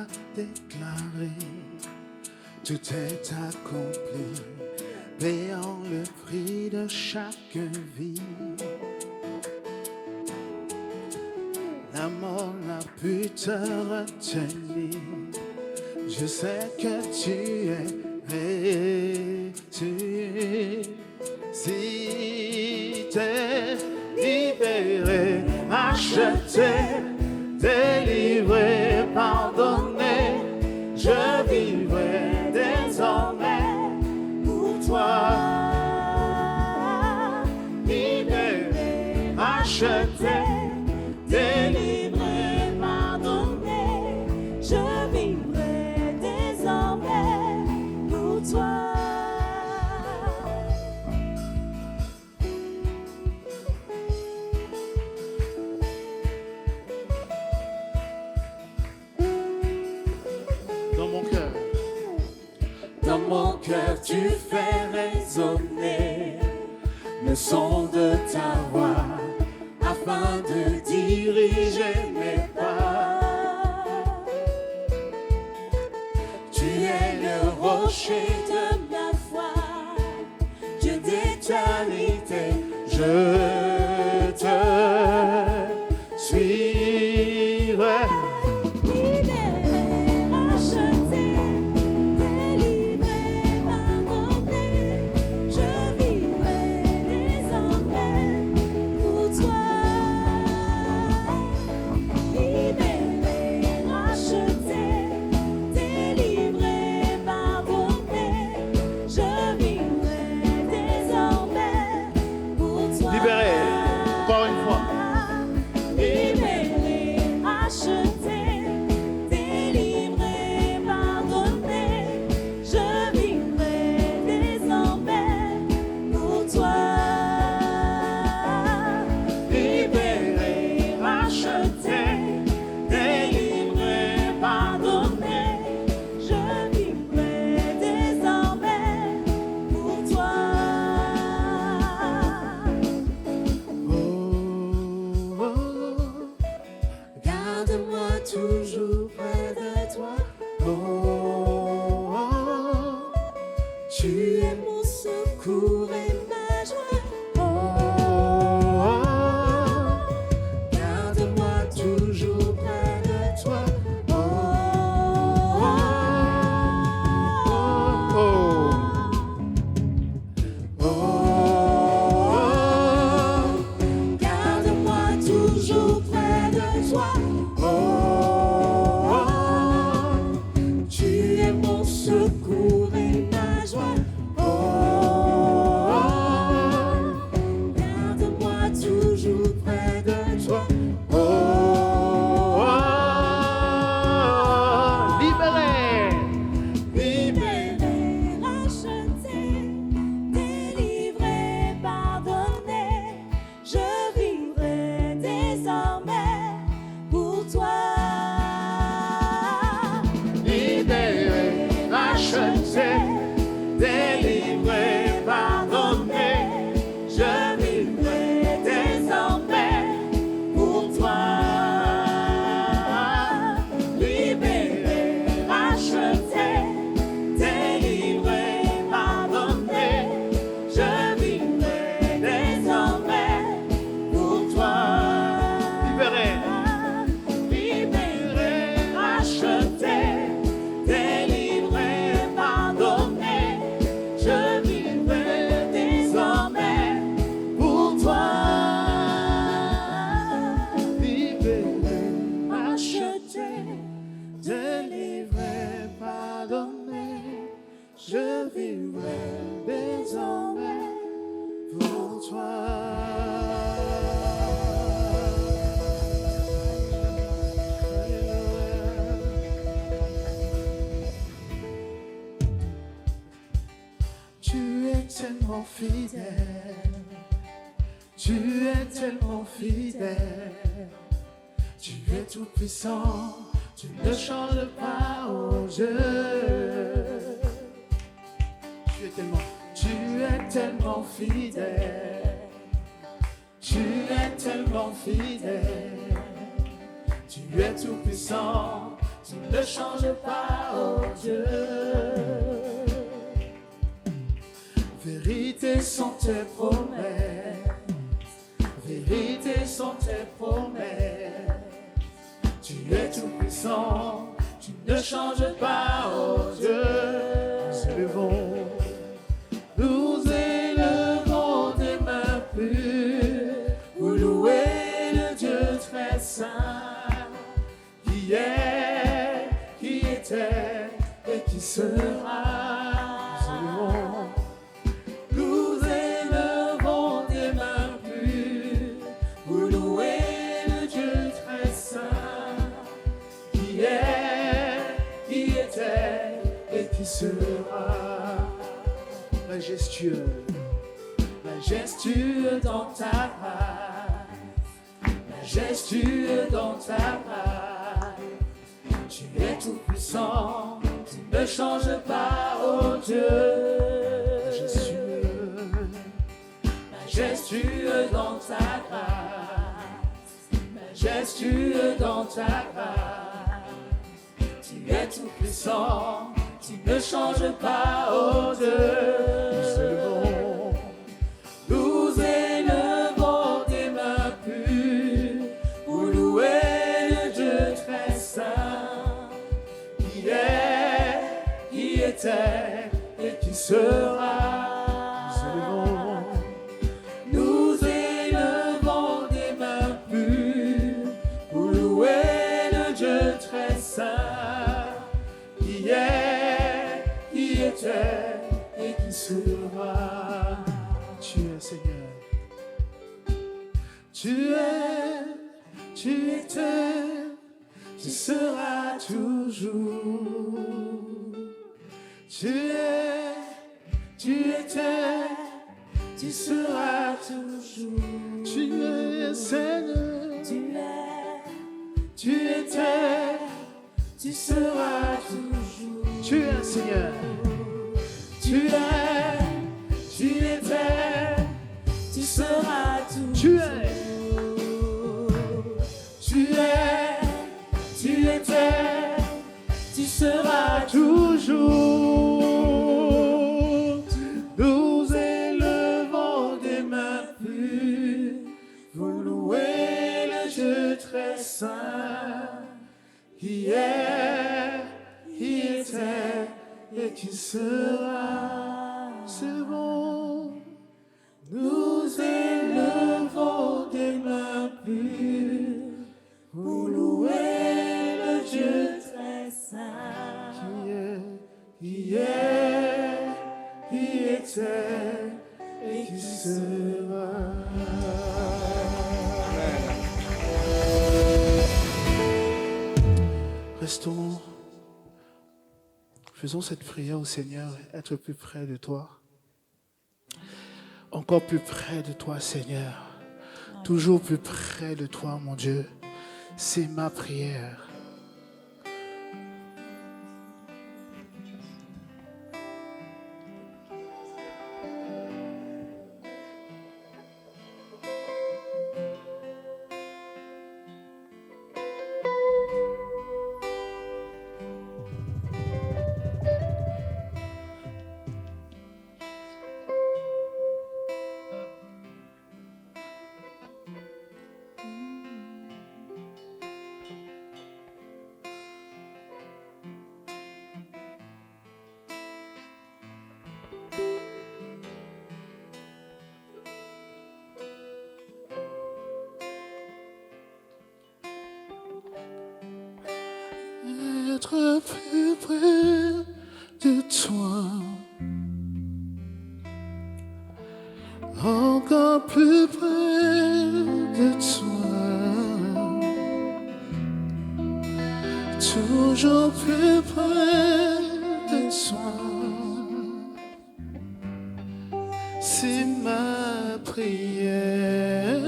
a déclaré, tout est accompli, payant le prix de chaque vie. La mort n'a pu te retenir, je sais que tu es ressuscité. Si t'es libéré, acheté, délivré, pardonné, je vivrai désormais pour toi. Libéré, acheté, délivré, pardonné, je vivrai désormais pour toi. Dans mon cœur, tu fais résonner le son de ta voix afin de diriger mes pas. Tu es le rocher de ma foi, Dieu d'éternité, je te suivrai. Toujours près de toi, oh, oh, tu es mon secours et ma joie, oh, oh, garde-moi toujours près de toi, oh, oh, oh, oh, oh, garde-moi toujours près de toi. Secours et ma joie, oh, oh, garde-moi toujours près de toi, oh, oh, libéré, libéré, racheté, délivré, pardonné, je vivrai désormais pour toi. Racheté, délivré, pardonné, je vivrai désormais pour toi. Libéré, racheté, délivré, pardonné, je vivrai désormais pour toi. Libéré, libéré, racheté. Je vivrai désormais pour toi. Tu es tellement fidèle, tu es tellement fidèle, tu es tout puissant, tu ne changes pas, oh Dieu. Tu es tellement fidèle, tu es tellement fidèle, tu es tout puissant, tu ne changes pas, oh Dieu. Vérité sont tes promesses, vérité sont tes promesses. Tu es tout puissant, tu ne changes pas, oh Dieu. Nous élevons des mains pures pour louer le Dieu très saint, qui est, qui était et qui sera. Nous élevons des mains pures pour louer le Dieu très saint, qui est, qui était et qui sera. Majestueux, majestueux dans ta grâce, majestueux dans ta grâce. Tu es tout puissant, tu ne changes pas, oh Dieu. Majestueux, majestueux dans ta grâce, majestueux dans ta grâce. Tu es tout puissant, tu ne changes pas, oh Dieu. Nous élevons des mains pures pour louer le Dieu très saint, qui est, qui était et qui sera. Nous élevons des mains pures pour louer le Dieu très saint, qui est, qui était et qui sera. Tu es Seigneur. Tu es, tu étais, tu seras toujours. Tu es, tu étais, tu seras toujours. Tu es Seigneur. Tu étais, tu seras toujours. Tu es Seigneur. Tu es, tu étais, tu seras toujours. Tu es, tu es, tu étais, tu seras toujours. Nous élevons des mains pures pour louer le Dieu très saint, qui est, qui était et qui sera. C'est bon. Nous élevons des mains pures pour louer le Dieu très saint, qui est, qui était et qui sera. Restons, faisons cette prière au Seigneur, être plus près de toi. Encore plus près de toi, Seigneur. Toujours plus près de toi, mon Dieu. C'est ma prière. Être plus près de toi, encore plus près de toi, toujours plus près de toi, c'est ma prière.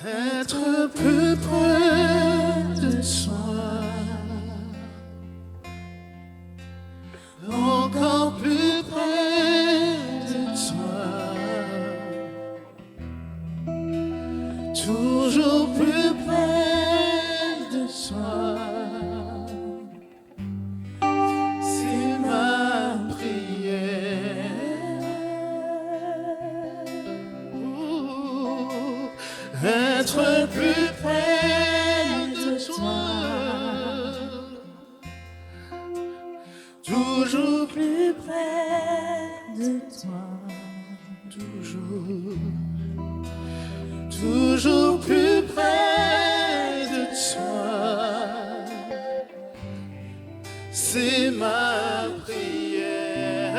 Être plus près de toi, encore plus près de toi, toujours plus près de toi. C'est ma prière. Être plus près de toi. Toujours plus près de toi. Toujours plus près de toi. C'est ma prière.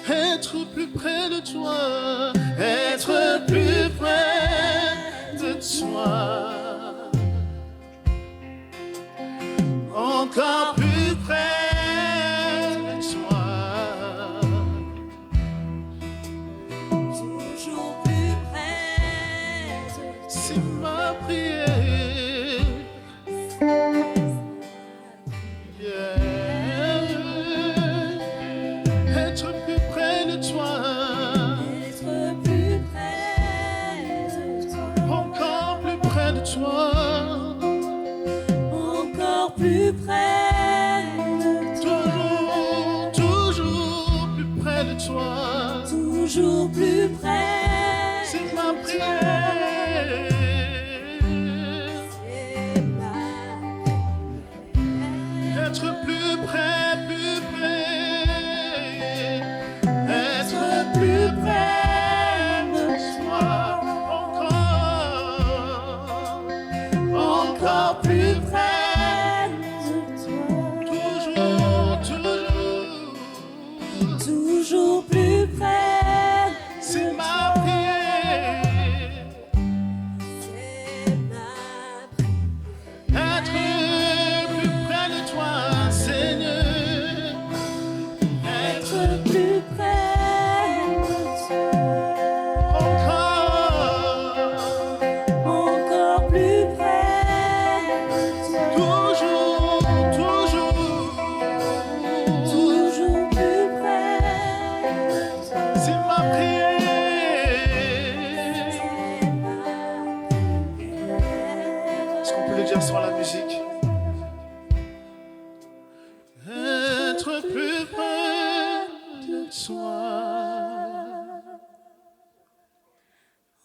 Être plus près de toi. Être plus près de toi. Encore plus près de toi. Toujours plus près de toi. C'est ma prière. Yeah. Être plus près de toi. Être plus près de toi. Encore plus près de toi. Encore plus près de toi. Toujours plus près de toi. Toujours plus près. C'est ma prière. C'est ma prière. Être plus près, plus près. Être plus près de toi. Encore plus près. De toi. Toujours. Toujours plus près. C'est ma prière. C'est ma prière. Être plus près de toi, Seigneur. Être Plus près de toi. Encore plus près de toi. toujours. Toujours plus près de toi. C'est ma prière. C'est ma prière. Est-ce qu'on peut le dire sans la musique? Être plus près de toi.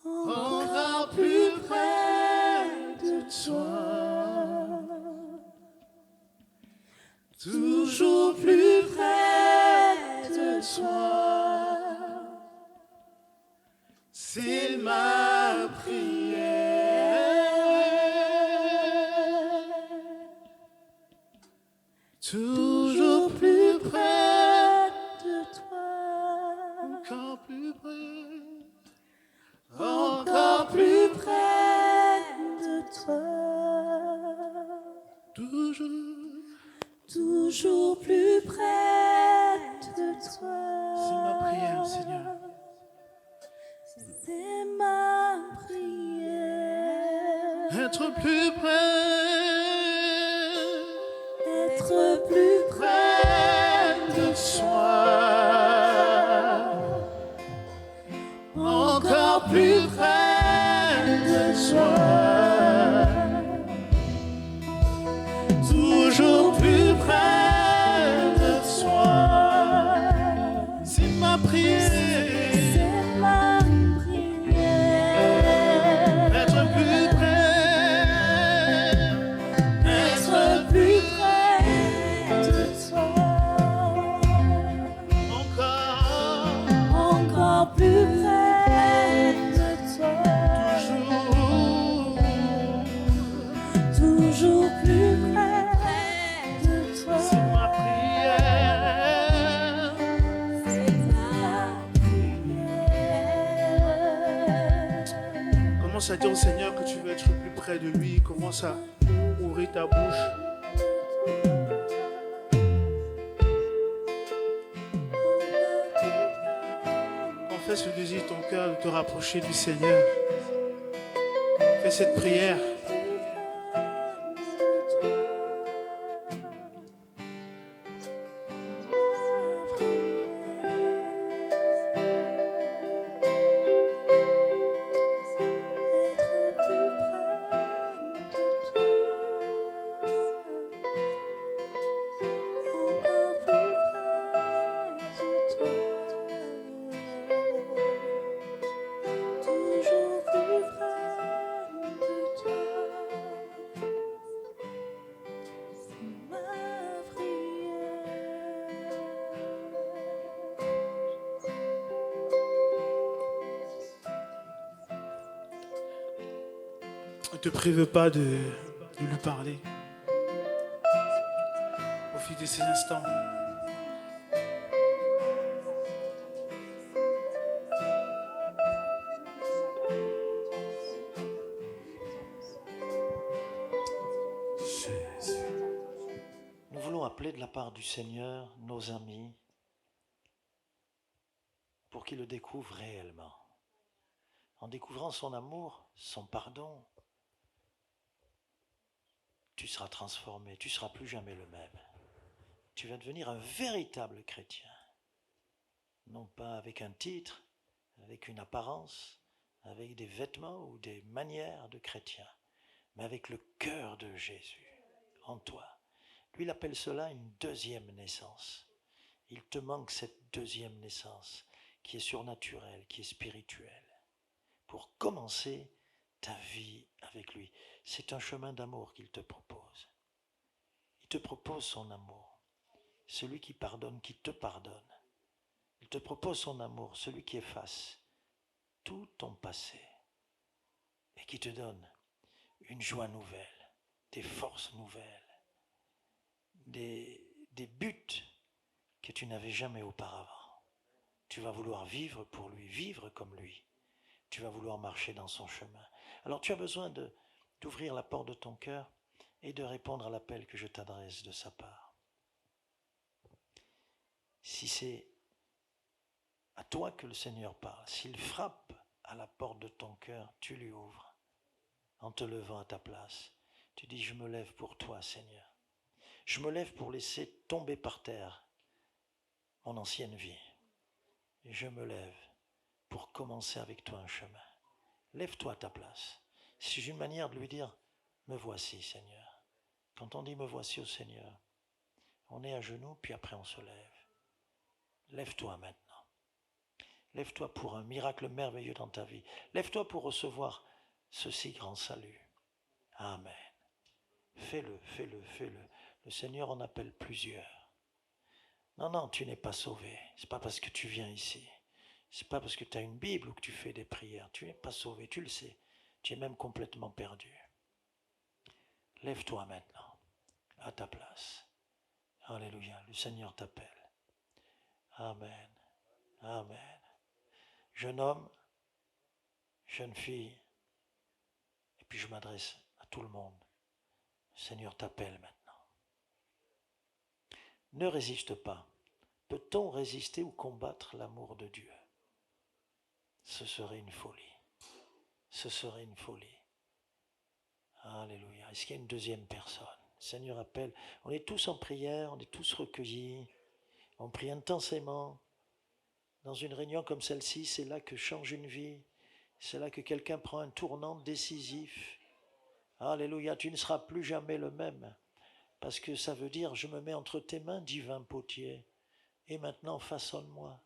Encore plus près de toi. Toujours plus près de toi. C'est ma prière. Toujours plus près De toi. encore plus près. Encore plus près de toi. Toujours. Toujours plus près de toi. C'est ma prière, Seigneur. C'est ma prière. Être plus près. Être plus près Près de toi. Encore plus près de toi. Toujours plus près de toi. C'est ma prière. C'est ma prière. Être plus près. Être plus près de toi. Encore. Encore plus près de toi. Toujours. Toujours plus près de toi. C'est ma prière. C'est ma prière. Commence à dire au Seigneur que tu veux être plus près de lui. Commence à ouvrir ta bouche. Confesse le désir de ton cœur de te rapprocher du Seigneur. Fais cette prière. Ne te prive pas de lui parler. Profite de ces instants. Nous voulons appeler de la part du Seigneur nos amis pour qu'ils le découvrent réellement. En découvrant son amour, son pardon, tu seras transformé, tu ne seras plus jamais le même. Tu vas devenir un véritable chrétien. Non pas avec un titre, avec une apparence, avec des vêtements ou des manières de chrétien, mais avec le cœur de Jésus en toi. Lui, il appelle cela une deuxième naissance. Il te manque cette deuxième naissance qui est surnaturelle, qui est spirituelle, pour commencer ta vie avec lui. C'est un chemin d'amour qu'il te propose. Il te propose son amour, celui qui pardonne, qui te pardonne. Il te propose son amour, celui qui efface tout ton passé et qui te donne une joie nouvelle, des forces nouvelles, des buts que tu n'avais jamais auparavant. Tu vas vouloir vivre pour lui, vivre comme lui. Tu vas vouloir marcher dans son chemin. Alors tu as besoin d'ouvrir la porte de ton cœur et de répondre à l'appel que je t'adresse de sa part. Si c'est à toi que le Seigneur parle, s'il frappe à la porte de ton cœur, tu lui ouvres en te levant à ta place. Tu dis, je me lève pour toi, Seigneur. Je me lève pour laisser tomber par terre mon ancienne vie. Et je me lève pour commencer avec toi un chemin. Lève-toi à ta place. C'est une manière de lui dire, me voici, Seigneur. Quand on dit me voici au Seigneur, on est à genoux, puis après on se lève. Lève-toi maintenant. Lève-toi pour un miracle merveilleux dans ta vie. Lève-toi pour recevoir ce si grand salut. Amen. Fais-le, fais-le, fais-le. Le Seigneur en appelle plusieurs. Non, tu n'es pas sauvé. C'est pas parce que tu viens ici. C'est pas parce que tu as une Bible ou que tu fais des prières. Tu n'es pas sauvé, tu le sais. Tu es même complètement perdu. Lève-toi maintenant, à ta place. Alléluia, le Seigneur t'appelle. Amen, amen. Jeune homme, jeune fille, et puis je m'adresse à tout le monde. Le Seigneur t'appelle maintenant. Ne résiste pas. Peut-on résister ou combattre l'amour de Dieu? Ce serait une folie. Ce serait une folie. Alléluia. Est-ce qu'il y a une deuxième personne? Le Seigneur appelle. On est tous en prière, on est tous recueillis. On prie intensément. Dans une réunion comme celle-ci, c'est là que change une vie. C'est là que quelqu'un prend un tournant décisif. Alléluia, tu ne seras plus jamais le même. Parce que ça veut dire, je me mets entre tes mains, divin potier. Et maintenant, façonne-moi.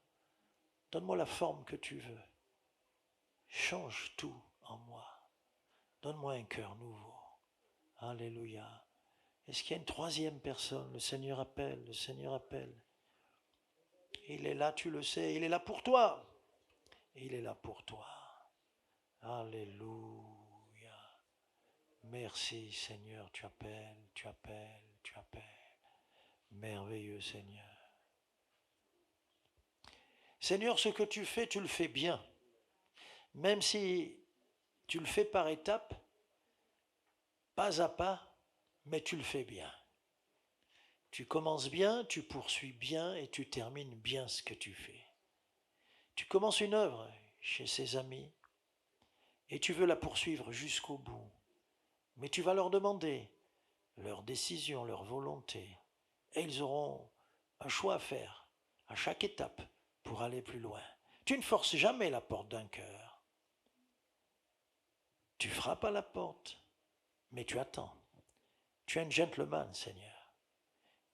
Donne-moi la forme que tu veux. Change tout en moi. Donne-moi un cœur nouveau. Alléluia. Est-ce qu'il y a une troisième personne? Le Seigneur appelle, le Seigneur appelle. Il est là, tu le sais, il est là pour toi. Il est là pour toi. Alléluia. Merci Seigneur, tu appelles, tu appelles, tu appelles. Merveilleux Seigneur. Seigneur, ce que tu fais, tu le fais bien. Même si tu le fais par étapes, pas à pas, mais tu le fais bien. Tu commences bien, tu poursuis bien et tu termines bien ce que tu fais. Tu commences une œuvre chez ses amis et tu veux la poursuivre jusqu'au bout. Mais tu vas leur demander leur décision, leur volonté. Et ils auront un choix à faire à chaque étape pour aller plus loin. Tu ne forces jamais la porte d'un cœur. Tu frappes à la porte, mais tu attends. Tu es un gentleman, Seigneur.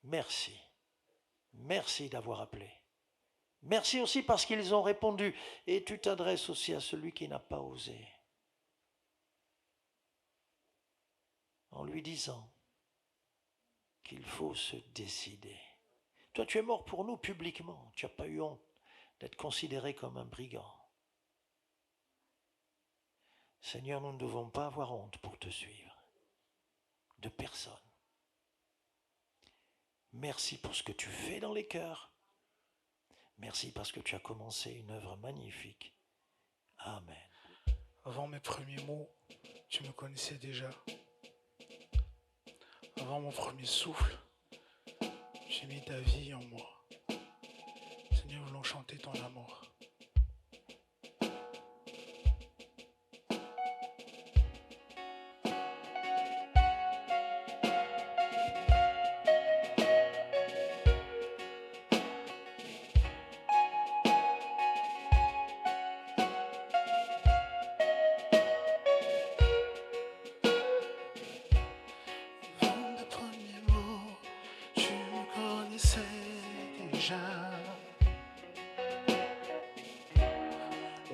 Merci. Merci d'avoir appelé. Merci aussi parce qu'ils ont répondu. Et tu t'adresses aussi à celui qui n'a pas osé. En lui disant qu'il faut se décider. Toi, tu es mort pour nous publiquement. Tu n'as pas eu honte d'être considéré comme un brigand. Seigneur, nous ne devons pas avoir honte pour te suivre. De personne. Merci pour ce que tu fais dans les cœurs. Merci parce que tu as commencé une œuvre magnifique. Amen. Avant mes premiers mots, tu me connaissais déjà. Avant mon premier souffle, j'ai mis ta vie en moi. Seigneur, voulons chanter ton amour.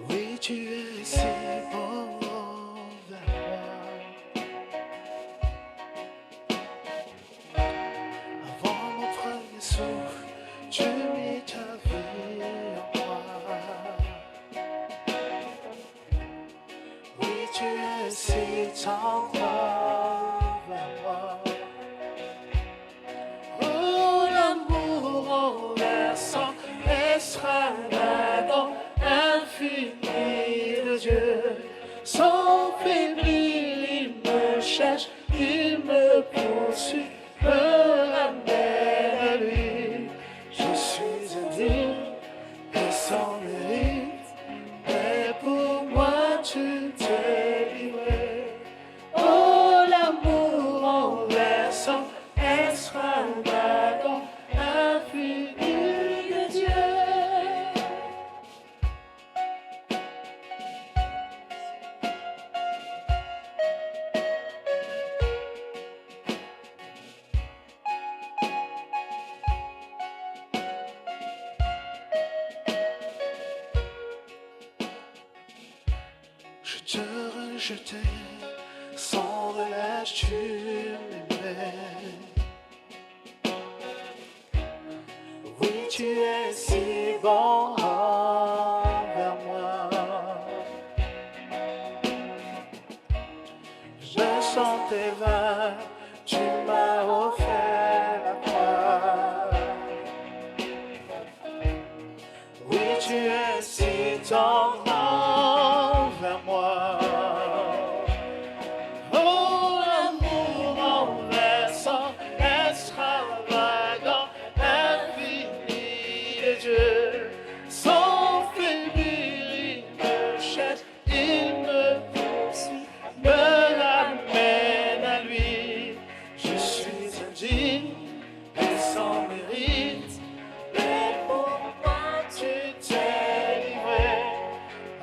Oui, tu es si bon vers moi. Avant mon premier souffle, tu mis ta vie en moi. Oui, tu es si tendre vers moi. Oh, l'amour renversant, extravagant, infini de Dieu. Sans faiblir, il me cherche, il me poursuit, me ramène à lui. Je suis indigne et sans mérite, mais pour moi tu t'es livré. Oh, l'amour renversant, extravagant, infini de Dieu. Je te rejetais, sans relâche tu m'aimais. Oui, tu es si bon envers moi. Je sentais vain, tu m'as offert la croix. Oui, tu es si tendre envers moi. Oh, l'amour renversant, extravagant, infini de Dieu. Sans faiblir, il me cherche, il me poursuit, me ramène à lui. Je suis indigne et sans mérite, mais pour moi tu t'es livré.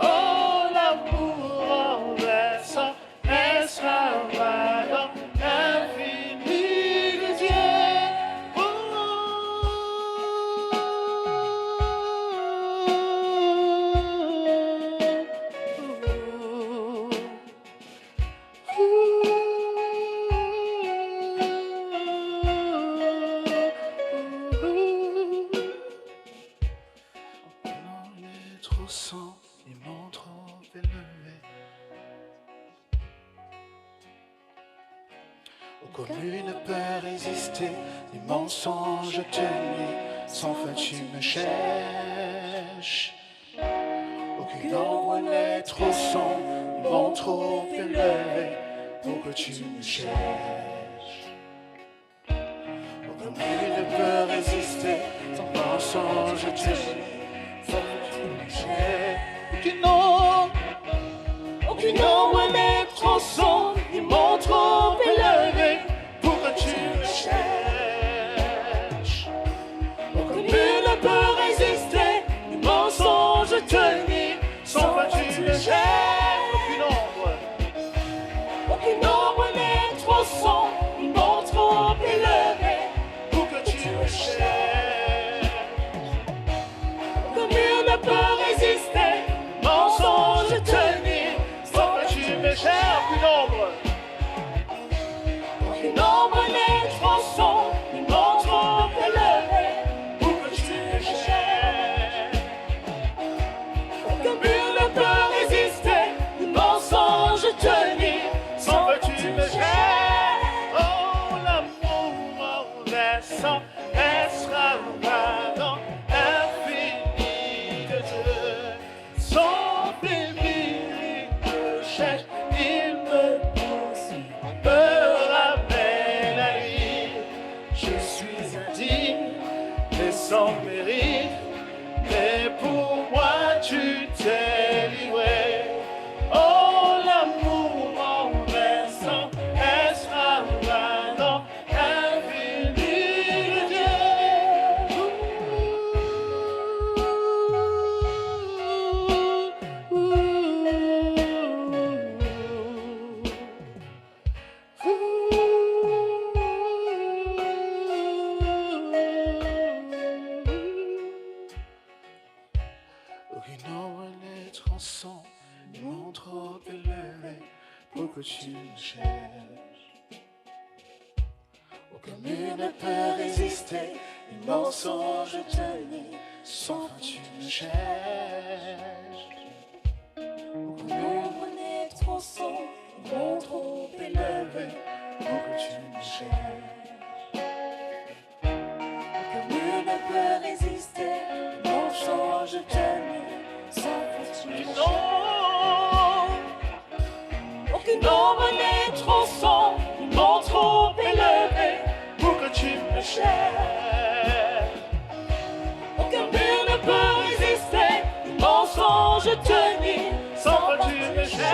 Oh, l'amour renversant, extravagant, infini de Dieu. Non, il est trop sans, ils m'ont trop élevé. Aucune ne peut résister, les mensonges te nient, sans fin tu me cherches. Aucune ombre n'est trop sombre, ils m'ont trop élevé, pour que tu me cherches. Aucune ne peut résister, sans mensonge te nient, sans fin tu me cherches. Aucune ombre n'est trop sombre, ils m'ont trop élevé pour que tu me cherches. Aucune ne peut résister, les mensonges te nient, sans fin tu me cherches. Aucune ombre n'est trop sombre, ils m'ont trop élevé pour que tu me cherches. Aucune ombre n'est trop sombre, ils m'ont trop élevé pour que tu me cherches. Aucun mur ne peut résister, les mensonges tenus, sans fin tu me cherches. Aucune ombre n'est trop sombre, ils m'ont trop élevé pour que tu me cherches. Aucun mur ne peut résister, les mensonges tenus, sans fin tu me cherches. Aucune ombre n'est trop sombre, ils m'ont trop élevé Pour que tu me cherches. Aucun mur ne peut résister, les mensonges tenus, Sans que tu me cherches.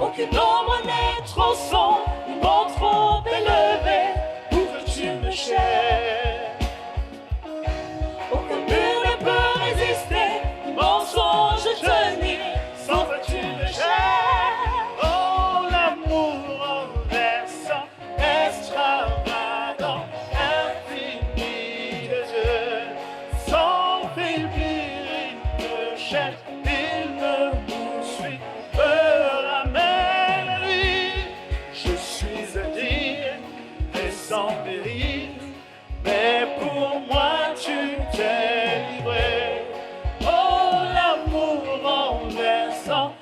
aucune ombre n'est trop sombre, ils m'ont trop élevé Pour que tu me cherches. Aucun mur ne peut résister, les mensonges tenus, Sans que tu me cherches. Oh, l'amour renversant, extravagant, infini de Dieu. Sans faiblir, il me cherche, il me poursuit, me ramène à lui. Je suis indigne et sans mérite, mais pour moi tu t'es livré. Oh, l'amour renversant,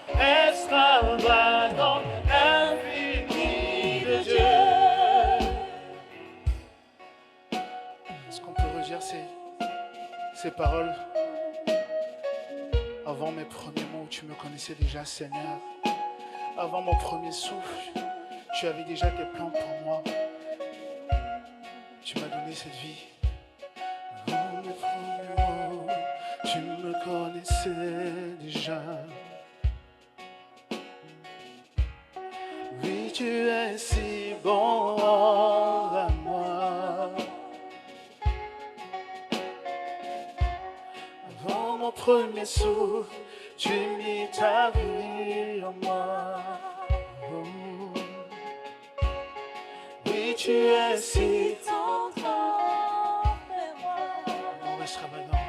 extravagant, infini de Dieu. Est-ce qu'on peut redire ces paroles avant mes premiers mots où tu me connaissais déjà, Seigneur? Avant mon premier souffle, tu avais déjà des plans pour moi. Tu m'as donné cette vie. Avant mes premiers mots, tu me connaissais déjà. Oui, tu es si bon à moi. Avant mon premier souffle, tu mis ta vie en moi. Oh. Oui, tu es si tendre vers moi. bon, extravagant.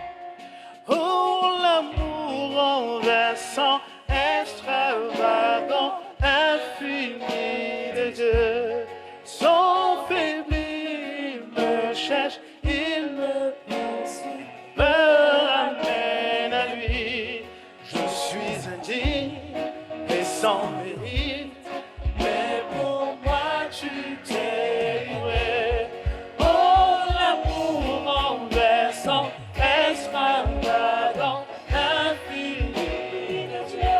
Oh, l'amour renversant, extravagant, infini de Dieu. Sans faiblir, il me cherche, il me poursuit, me ramène à lui. Je suis indigne et sans mérite, mais pour moi tu t'es livré. Oh, l'amour renversant, extravagant, infini de Dieu.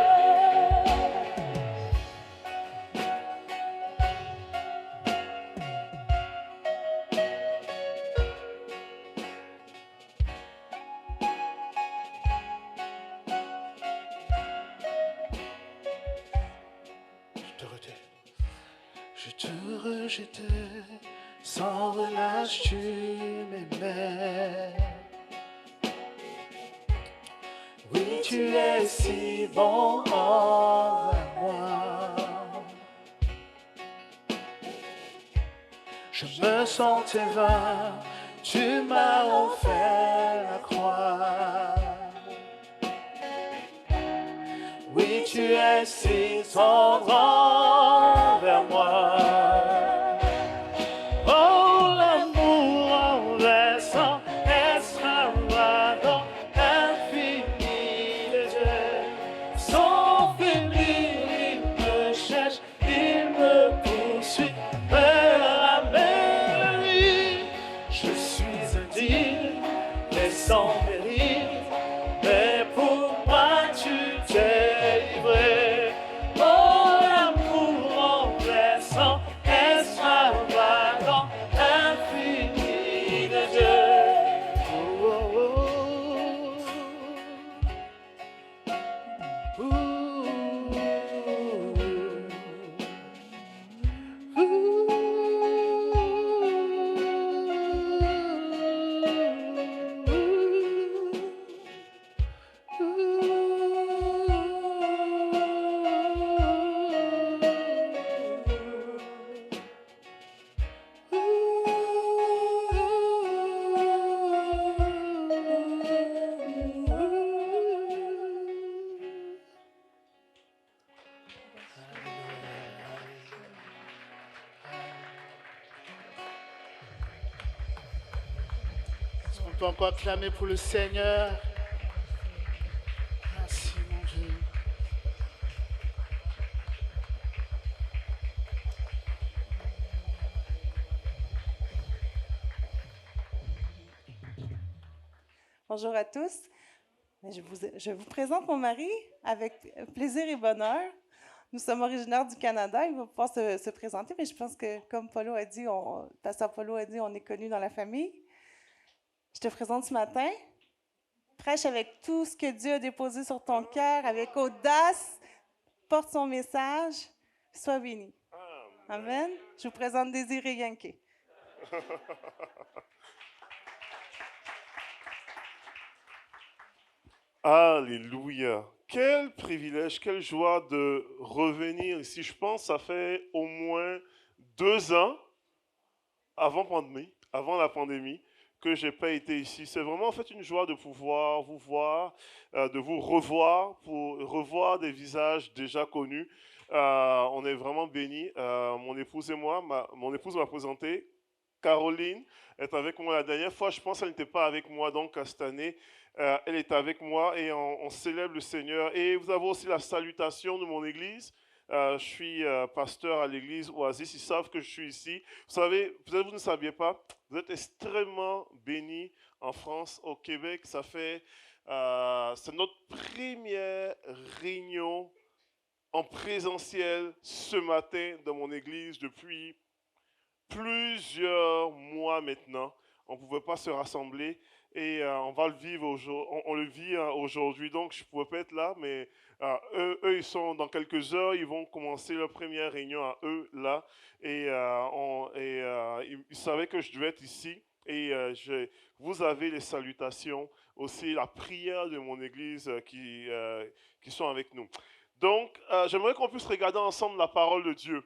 Je te rejetais, sans relâche tu m'aimais. Oui, tu es si bon envers moi. Je me sentais vain, tu m'as offert la croix. Oui, tu es si tendre envers moi. Oh, l'amour renversant, extravagant, infini de Dieu. Sans faiblir, il me cherche, il me poursuit, me ramène à lui. Je suis indigne et sans mérite, mais pour moi tu t'es livré. Oh, l'amour renversant, extravagant, infini de Dieu. Oh, oh, oh. peut encore clamer pour le Seigneur. Merci, mon Dieu. Bonjour à tous. Je vous présente mon mari avec plaisir et bonheur. Nous sommes originaires du Canada. Il va pouvoir se présenter, mais je pense que, comme Paulo a dit, Pasteur Paulo a dit, on est connus dans la famille. Je te présente ce matin. Prêche avec tout ce que Dieu a déposé sur ton cœur, avec audace. Porte son message. Sois béni. Amen. Je vous présente Désiré Yankee. Alléluia. Quel privilège, quelle joie de revenir ici. Je pense que ça fait au moins 2 ans avant la pandémie, que je n'ai pas été ici. C'est vraiment en fait une joie de pouvoir vous voir, de vous revoir, pour revoir des visages déjà connus. On est vraiment bénis. Mon épouse et moi, mon épouse m'a présenté. Caroline est avec moi la dernière fois. Je pense qu'elle n'était pas avec moi donc cette année. Elle est avec moi et on célèbre le Seigneur. Et vous avez aussi la salutation de mon église. Je suis pasteur à l'église Oasis. Ils savent que je suis ici. Vous savez, peut-être vous ne saviez pas, vous êtes extrêmement bénis en France, au Québec. C'est notre première réunion en présentiel ce matin dans mon église depuis plusieurs mois maintenant. On ne pouvait pas se rassembler et on va le vivre on le vit aujourd'hui. Donc, je ne pouvais pas être là, mais eux, ils sont dans quelques heures, ils vont commencer leur première réunion à eux là. Et ils savaient que je devais être ici. Et vous avez les salutations, aussi la prière de mon église qui sont avec nous. Donc, j'aimerais qu'on puisse regarder ensemble la parole de Dieu.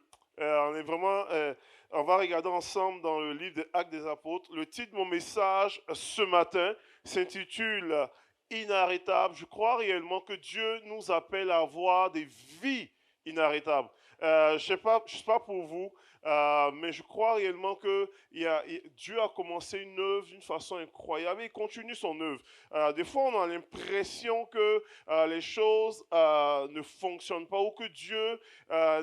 On va regarder ensemble dans le livre des Actes des Apôtres. Le titre de mon message ce matin s'intitule « Inarrêtable ». Je crois réellement que Dieu nous appelle à avoir des vies inarrêtables. Je ne sais pas pour vous, mais je crois réellement que Dieu a commencé une œuvre d'une façon incroyable et il continue son œuvre. Des fois, on a l'impression que les choses ne fonctionnent pas ou que Dieu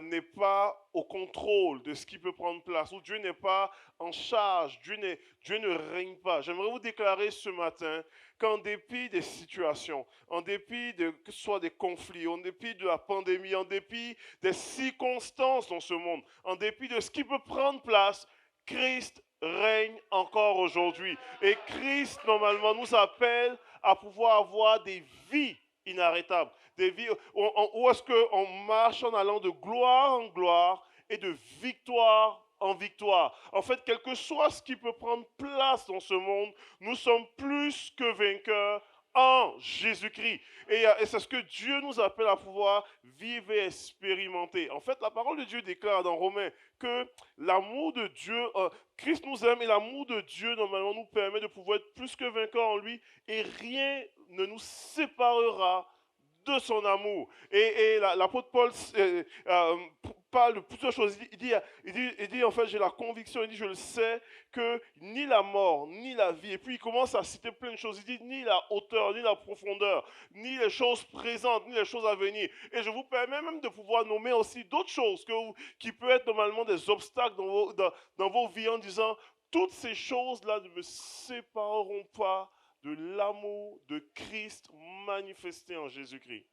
n'est pas au contrôle de ce qui peut prendre place, ou Dieu n'est pas en charge, Dieu ne règne pas. J'aimerais vous déclarer ce matin qu'en dépit des situations, en dépit que ce soit des conflits, en dépit de la pandémie, en dépit des circonstances dans ce monde, en dépit de ce qui peut prendre place, Christ règne encore aujourd'hui. Et Christ, normalement, nous appelle à pouvoir avoir des vies inarrêtables. Des vies où est-ce qu'on marche en allant de gloire en gloire et de victoire en victoire. En fait, quel que soit ce qui peut prendre place dans ce monde, nous sommes plus que vainqueurs en Jésus-Christ. Et c'est ce que Dieu nous appelle à pouvoir vivre et expérimenter. En fait, la parole de Dieu déclare dans Romains que l'amour de Dieu, Christ nous aime et l'amour de Dieu, normalement, nous permet de pouvoir être plus que vainqueurs en lui et rien ne nous séparera de son amour. Et l'apôtre Paul parle de plusieurs choses. Il dit en fait, j'ai la conviction, il dit, je le sais, que ni la mort, ni la vie, et puis il commence à citer plein de choses. Il dit, ni la hauteur, ni la profondeur, ni les choses présentes, ni les choses à venir. Et je vous permets même de pouvoir nommer aussi d'autres choses qui peuvent être normalement des obstacles dans vos vies en disant, toutes ces choses-là ne me sépareront pas de l'amour de Christ manifesté en Jésus-Christ.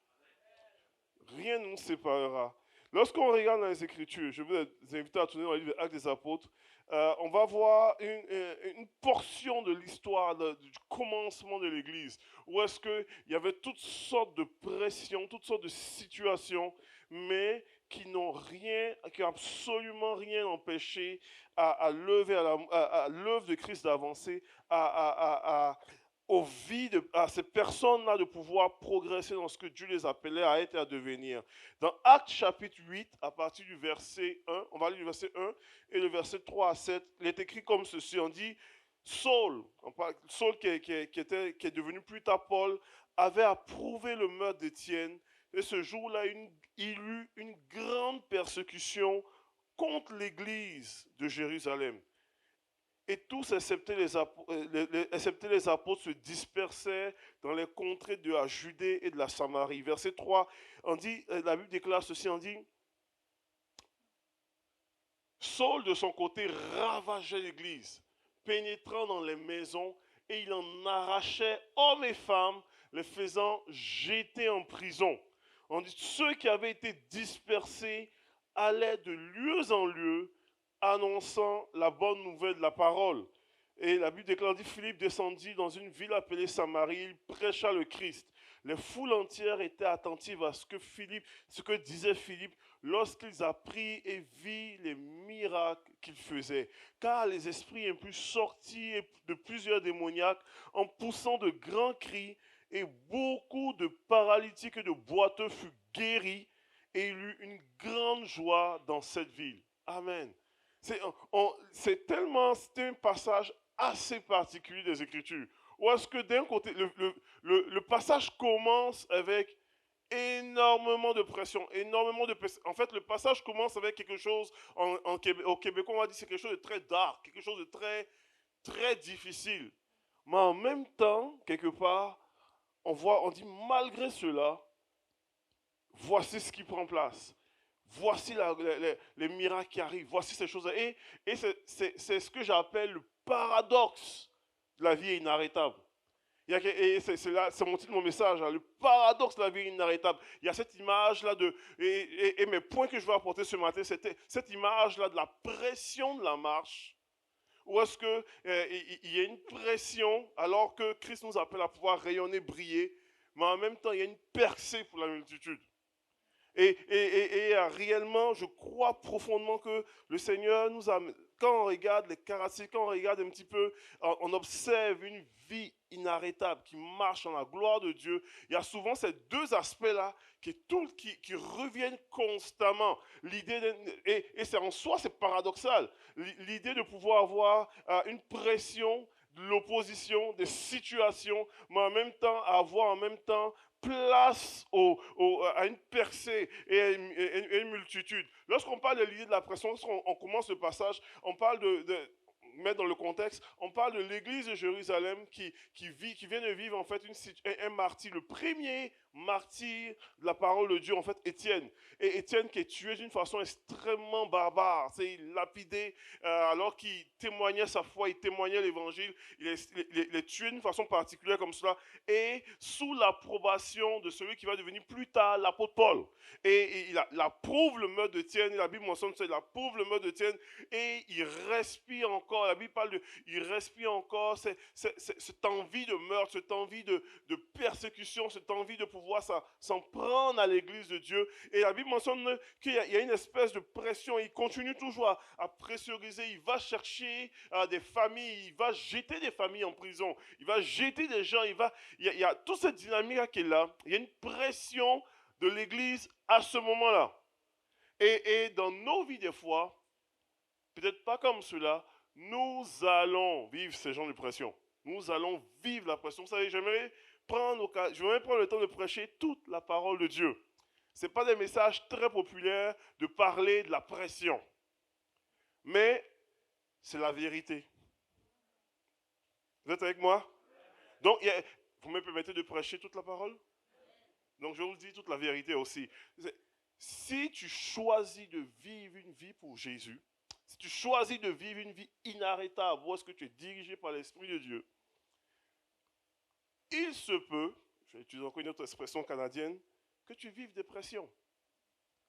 Rien ne nous séparera. Lorsqu'on regarde dans les Écritures, je vous invite à tourner dans le livre des Actes des Apôtres, on va voir une portion de l'histoire du commencement de l'Église, où est-ce qu'il y avait toutes sortes de pressions, toutes sortes de situations, mais qui n'ont absolument rien empêché à l'œuvre de Christ d'avancer, à ces personnes-là de pouvoir progresser dans ce que Dieu les appelait à être et à devenir. Dans Actes chapitre 8, à partir du verset 1, on va lire le verset 1 et le verset 3 à 7, il est écrit comme ceci, on dit, Saul qui est devenu plus tard Paul, avait approuvé le meurtre d'Étienne, et ce jour-là, il eut une grande persécution contre l'église de Jérusalem. Et tous, excepté les apôtres, se dispersaient dans les contrées de la Judée et de la Samarie. Verset 3, la Bible déclare ceci, on dit, Saul, de son côté, ravageait l'église, pénétrant dans les maisons, et il en arrachait hommes et femmes, les faisant jeter en prison. On dit, ceux qui avaient été dispersés allaient de lieu en lieu, annonçant la bonne nouvelle de la parole. Et la Bible déclare, dit, Philippe descendit dans une ville appelée Samarie, il prêcha le Christ. Les foules entières étaient attentives à ce que disait Philippe lorsqu'ils apprirent et virent les miracles qu'il faisait. Car les esprits impurs sortirent de plusieurs démoniaques en poussant de grands cris, et beaucoup de paralytiques et de boiteux furent guéris, et il y eut une grande joie dans cette ville. Amen. C'était un passage assez particulier des Écritures. Ou est-ce que d'un côté, le passage commence avec énormément de pression, En fait, le passage commence avec quelque chose, au Québécois, on va dire c'est quelque chose de très dark, quelque chose de très, très difficile. Mais en même temps, quelque part, on dit malgré cela, voici ce qui prend place. Voici les miracles qui arrivent. Voici ces choses. Et c'est ce que j'appelle le paradoxe de la vie inarrêtable. C'est mon titre de mon message, hein, le paradoxe de la vie inarrêtable. Il y a cette image-là et mes points que je veux apporter ce matin, c'était cette image-là de la pression de la marche. Où est-ce qu'il y a une pression alors que Christ nous appelle à pouvoir rayonner, briller, mais en même temps, il y a une percée pour la multitude. Et réellement, je crois profondément que le Seigneur nous a... Quand on regarde les caractéristiques, quand on regarde un petit peu, on observe une vie inarrêtable qui marche dans la gloire de Dieu. Il y a souvent ces deux aspects-là qui reviennent constamment. Et c'est en soi, c'est paradoxal. L'idée de pouvoir avoir une pression de l'opposition, des situations, mais en même temps, avoir en même temps place à une percée et à une multitude. Lorsqu'on parle de l'idée de la pression, lorsqu'on commence le passage, on parle mettre dans le contexte, on parle de l'église de Jérusalem qui vient de vivre en fait un martyr, le premier martyr de la parole de Dieu, en fait Étienne. Et Étienne qui est tué d'une façon extrêmement barbare, c'est lapidé alors qu'il témoignait sa foi, il témoignait l'évangile, il est tué d'une façon particulière comme cela, et sous l'approbation de celui qui va devenir plus tard l'apôtre Paul. Et il approuve le meurtre d'Étienne, la Bible mentionne ça, il approuve le meurtre d'Étienne, et il respire encore, la Bible parle il respire encore cette envie de meurtre, cette envie de persécution, cette envie de pouvoir s'en prendre à l'église de Dieu. Et la Bible mentionne qu'il y a une espèce de pression, il continue toujours à pressuriser, il va chercher des familles, il va jeter des familles en prison, il va jeter des gens, il y a toute cette dynamique qui est là, il y a une pression de l'église à ce moment-là. Et dans nos vies des fois, peut-être pas comme cela, nous allons vivre ces genres de pression. Nous allons vivre la pression. Vous savez, je vais même prendre le temps de prêcher toute la parole de Dieu. Ce n'est pas des messages très populaires de parler de la pression. Mais c'est la vérité. Vous êtes avec moi? Donc, vous me permettez de prêcher toute la parole? Donc, je vous dis toute la vérité aussi. Si tu choisis de vivre une vie pour Jésus, si tu choisis de vivre une vie inarrêtable, où est-ce que tu es dirigé par l'Esprit de Dieu, il se peut, je vais utiliser encore une autre expression canadienne, que tu vives des pressions,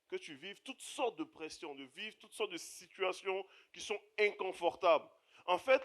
que tu vives toutes sortes de pressions, de vivre toutes sortes de situations qui sont inconfortables. En fait,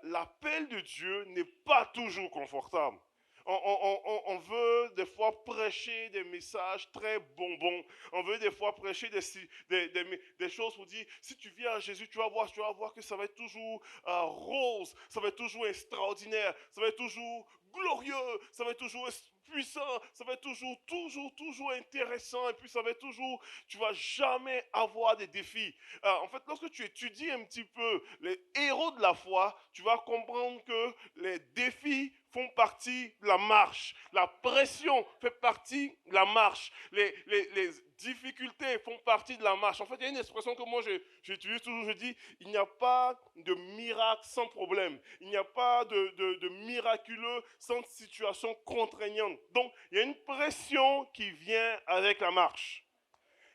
l'appel de Dieu n'est pas toujours confortable. On veut des fois prêcher des messages très bonbons. On veut des fois prêcher des choses pour dire, si tu viens à Jésus, tu vas voir que ça va être toujours rose, ça va être toujours extraordinaire, ça va être toujours glorieux, ça va être toujours puissant, ça va être toujours intéressant, et puis ça va être toujours, tu vas jamais avoir des défis. En fait, lorsque tu étudies un petit peu les héros de la foi, tu vas comprendre que les défis font partie de la marche. La pression fait partie de la marche. Les difficultés font partie de la marche. En fait, il y a une expression que moi j'utilise toujours. Je dis, il n'y a pas de miracle sans problème. Il n'y a pas de miraculeux sans situation contraignante. Donc, il y a une pression qui vient avec la marche.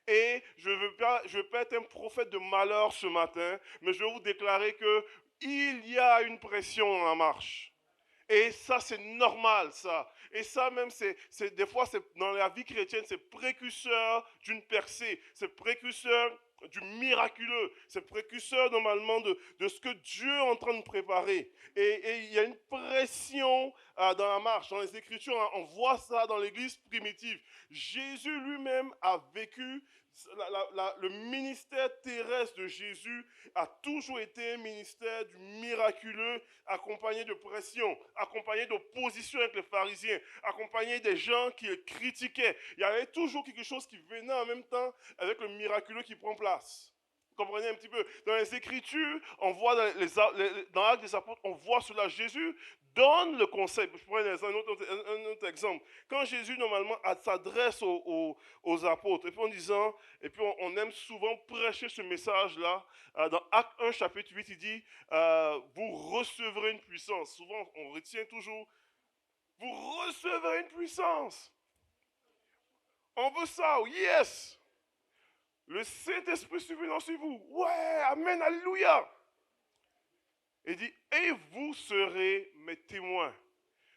Et je veux pas être un prophète de malheur ce matin, mais je vais vous déclarer qu'il y a une pression dans la marche. Et ça, c'est normal, ça. Et ça, même, des fois, dans la vie chrétienne, c'est précurseur d'une percée. C'est précurseur du miraculeux. C'est précurseur, normalement, de ce que Dieu est en train de préparer. Et il y a une pression dans la marche. Dans les Écritures, on voit ça dans l'Église primitive. Jésus lui-même a vécu le ministère terrestre de Jésus a toujours été un ministère du miraculeux, accompagné de pression, accompagné d'opposition avec les pharisiens, accompagné des gens qui le critiquaient. Il y avait toujours quelque chose qui venait en même temps avec le miraculeux qui prend place. Vous comprenez un petit peu? Dans les Écritures, on voit dans l'Acte des Apôtres, on voit cela. Jésus donne le conseil. Je prends un autre exemple. Quand Jésus, normalement, s'adresse aux apôtres, et puis en disant, et puis on aime souvent prêcher ce message-là, dans Acte 1, chapitre 8, il dit, vous recevrez une puissance. Souvent, on retient toujours, vous recevrez une puissance. On veut ça, yes! Le Saint-Esprit survenant sur vous. Ouais, amen, alléluia. Il dit, et vous serez mes témoins.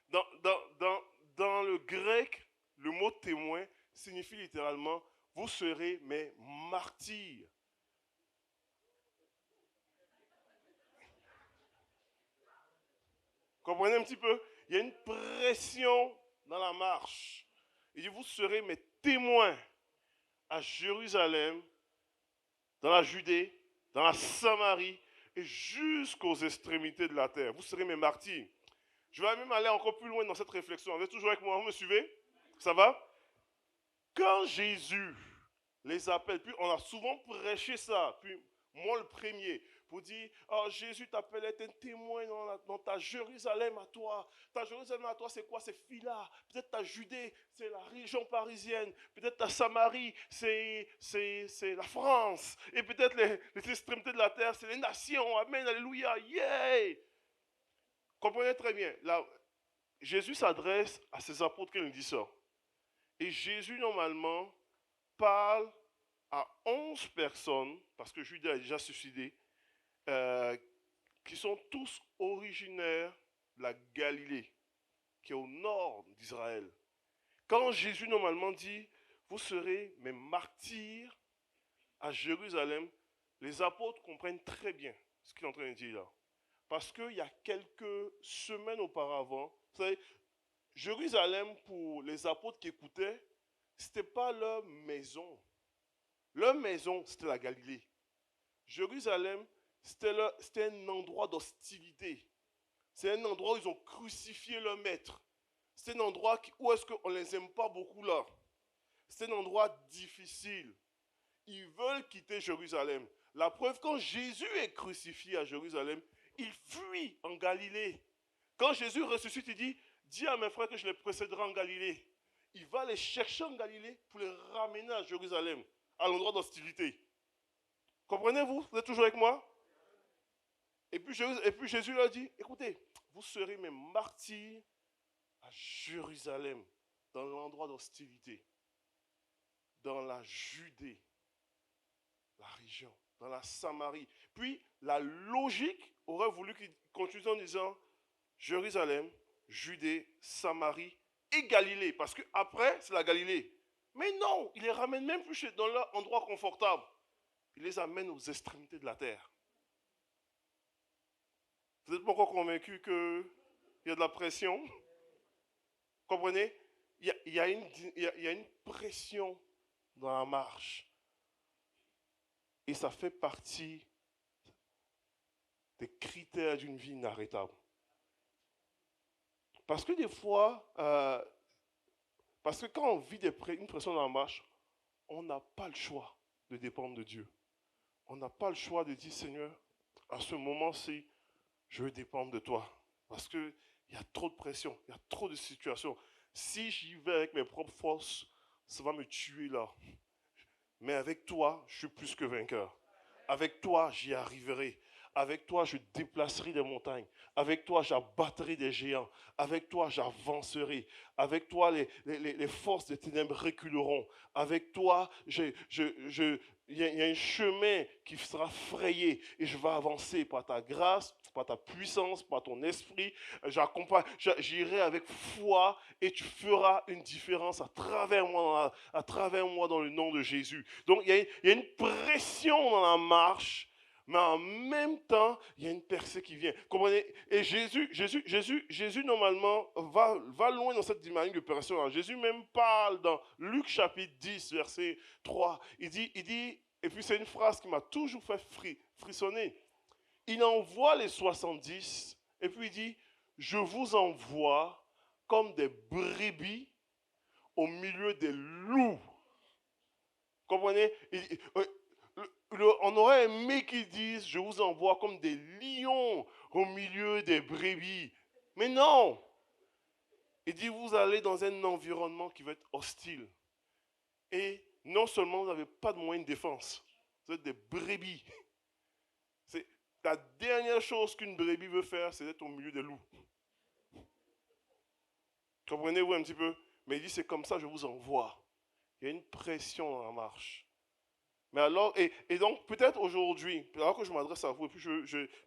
Dans le grec, le mot témoin signifie littéralement, vous serez mes martyrs. Comprenez un petit peu? Il y a une pression dans la marche. Il dit, vous serez mes témoins à Jérusalem, dans la Judée, dans la Samarie et jusqu'aux extrémités de la terre. Vous serez mes martyrs. Je vais même aller encore plus loin dans cette réflexion. Vous êtes toujours avec moi? Vous me suivez? Ça va? Quand Jésus les appelle, puis on a souvent prêché ça, puis moi le premier, pour dire, oh, Jésus t'appelle être un témoin dans ta Jérusalem à toi. Ta Jérusalem à toi, c'est quoi? C'est Phila. Peut-être ta Judée, c'est la région parisienne. Peut-être ta Samarie, c'est la France. Et peut-être les extrémités de la terre, c'est les nations. Amen, alléluia, yeah! Comprenez très bien. Là, Jésus s'adresse à ses apôtres quand il dit ça. Et Jésus, normalement, parle à 11 personnes, parce que Judas a déjà suicidé, qui sont tous originaires de la Galilée, qui est au nord d'Israël. Quand Jésus normalement dit, vous serez mes martyrs à Jérusalem, les apôtres comprennent très bien ce qu'il est en train de dire là. Parce qu'il y a quelques semaines auparavant, vous savez, Jérusalem, pour les apôtres qui écoutaient, ce n'était pas leur maison. Leur maison, c'était la Galilée. Jérusalem, c'était un endroit d'hostilité. C'est un endroit où ils ont crucifié leur maître. C'est un endroit où est-ce qu'on ne les aime pas beaucoup là. C'est un endroit difficile. Ils veulent quitter Jérusalem. La preuve, quand Jésus est crucifié à Jérusalem, il fuit en Galilée. Quand Jésus ressuscite, il dit, dis à mes frères que je les précéderai en Galilée. Il va les chercher en Galilée pour les ramener à Jérusalem, à l'endroit d'hostilité. Comprenez-vous? Vous êtes toujours avec moi? Et puis Jésus leur dit, écoutez, vous serez mes martyrs à Jérusalem, dans l'endroit d'hostilité, dans la Judée, la région, dans la Samarie. Puis la logique aurait voulu qu'il continue en disant Jérusalem, Judée, Samarie et Galilée, parce qu'après c'est la Galilée. Mais non, il les ramène même plus dans leur endroit confortable. Il les amène aux extrémités de la terre. Vous n'êtes pas encore convaincu qu'il y a de la pression? Comprenez? Il y a une pression dans la marche. Et ça fait partie des critères d'une vie inarrêtable. Parce que des fois, parce que quand on vit une pression dans la marche, on n'a pas le choix de dépendre de Dieu. On n'a pas le choix de dire, Seigneur, à ce moment-ci, je veux dépendre de toi. Parce qu'il Il y a trop de pression, il y a trop de situations. Si j'y vais avec mes propres forces, ça va me tuer là. Mais avec toi, je suis plus que vainqueur. Avec toi, j'y arriverai. Avec toi, je déplacerai des montagnes. Avec toi, j'abattrai des géants. Avec toi, j'avancerai. Avec toi, les forces des ténèbres reculeront. Avec toi, il y a un chemin qui sera frayé et je vais avancer par ta grâce, par ta puissance, par ton esprit. J'irai avec foi et tu feras une différence à travers moi dans le nom de Jésus. Donc, il y a une pression dans la marche. Mais en même temps, il y a une percée qui vient. Comprenez? Et Jésus normalement, va loin dans cette dynamique de pression. Jésus même parle dans Luc chapitre 10, verset 3. Il dit, et puis c'est une phrase qui m'a toujours fait frissonner. Il envoie les 70, et puis il dit, je vous envoie comme des brebis au milieu des loups. Comprenez? On aurait aimé qu'ils disent, je vous envoie comme des lions au milieu des brebis. Mais non. Il dit, vous allez dans un environnement qui va être hostile. Et non seulement vous n'avez pas de moyens de défense, vous êtes des brebis. C'est la dernière chose qu'une brebis veut faire, c'est d'être au milieu des loups. Comprenez-vous un petit peu? Mais il dit, c'est comme ça, je vous envoie. Il y a une pression dans la marche. Mais alors, et donc peut-être aujourd'hui, alors que je m'adresse à vous, et puis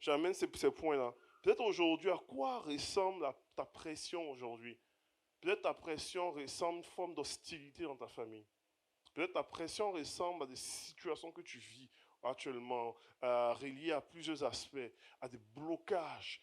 j'amène ces points-là, peut-être aujourd'hui, à quoi ressemble ta pression aujourd'hui? Peut-être ta pression ressemble à une forme d'hostilité dans ta famille. Peut-être ta pression ressemble à des situations que tu vis actuellement, reliées à plusieurs aspects, à des blocages.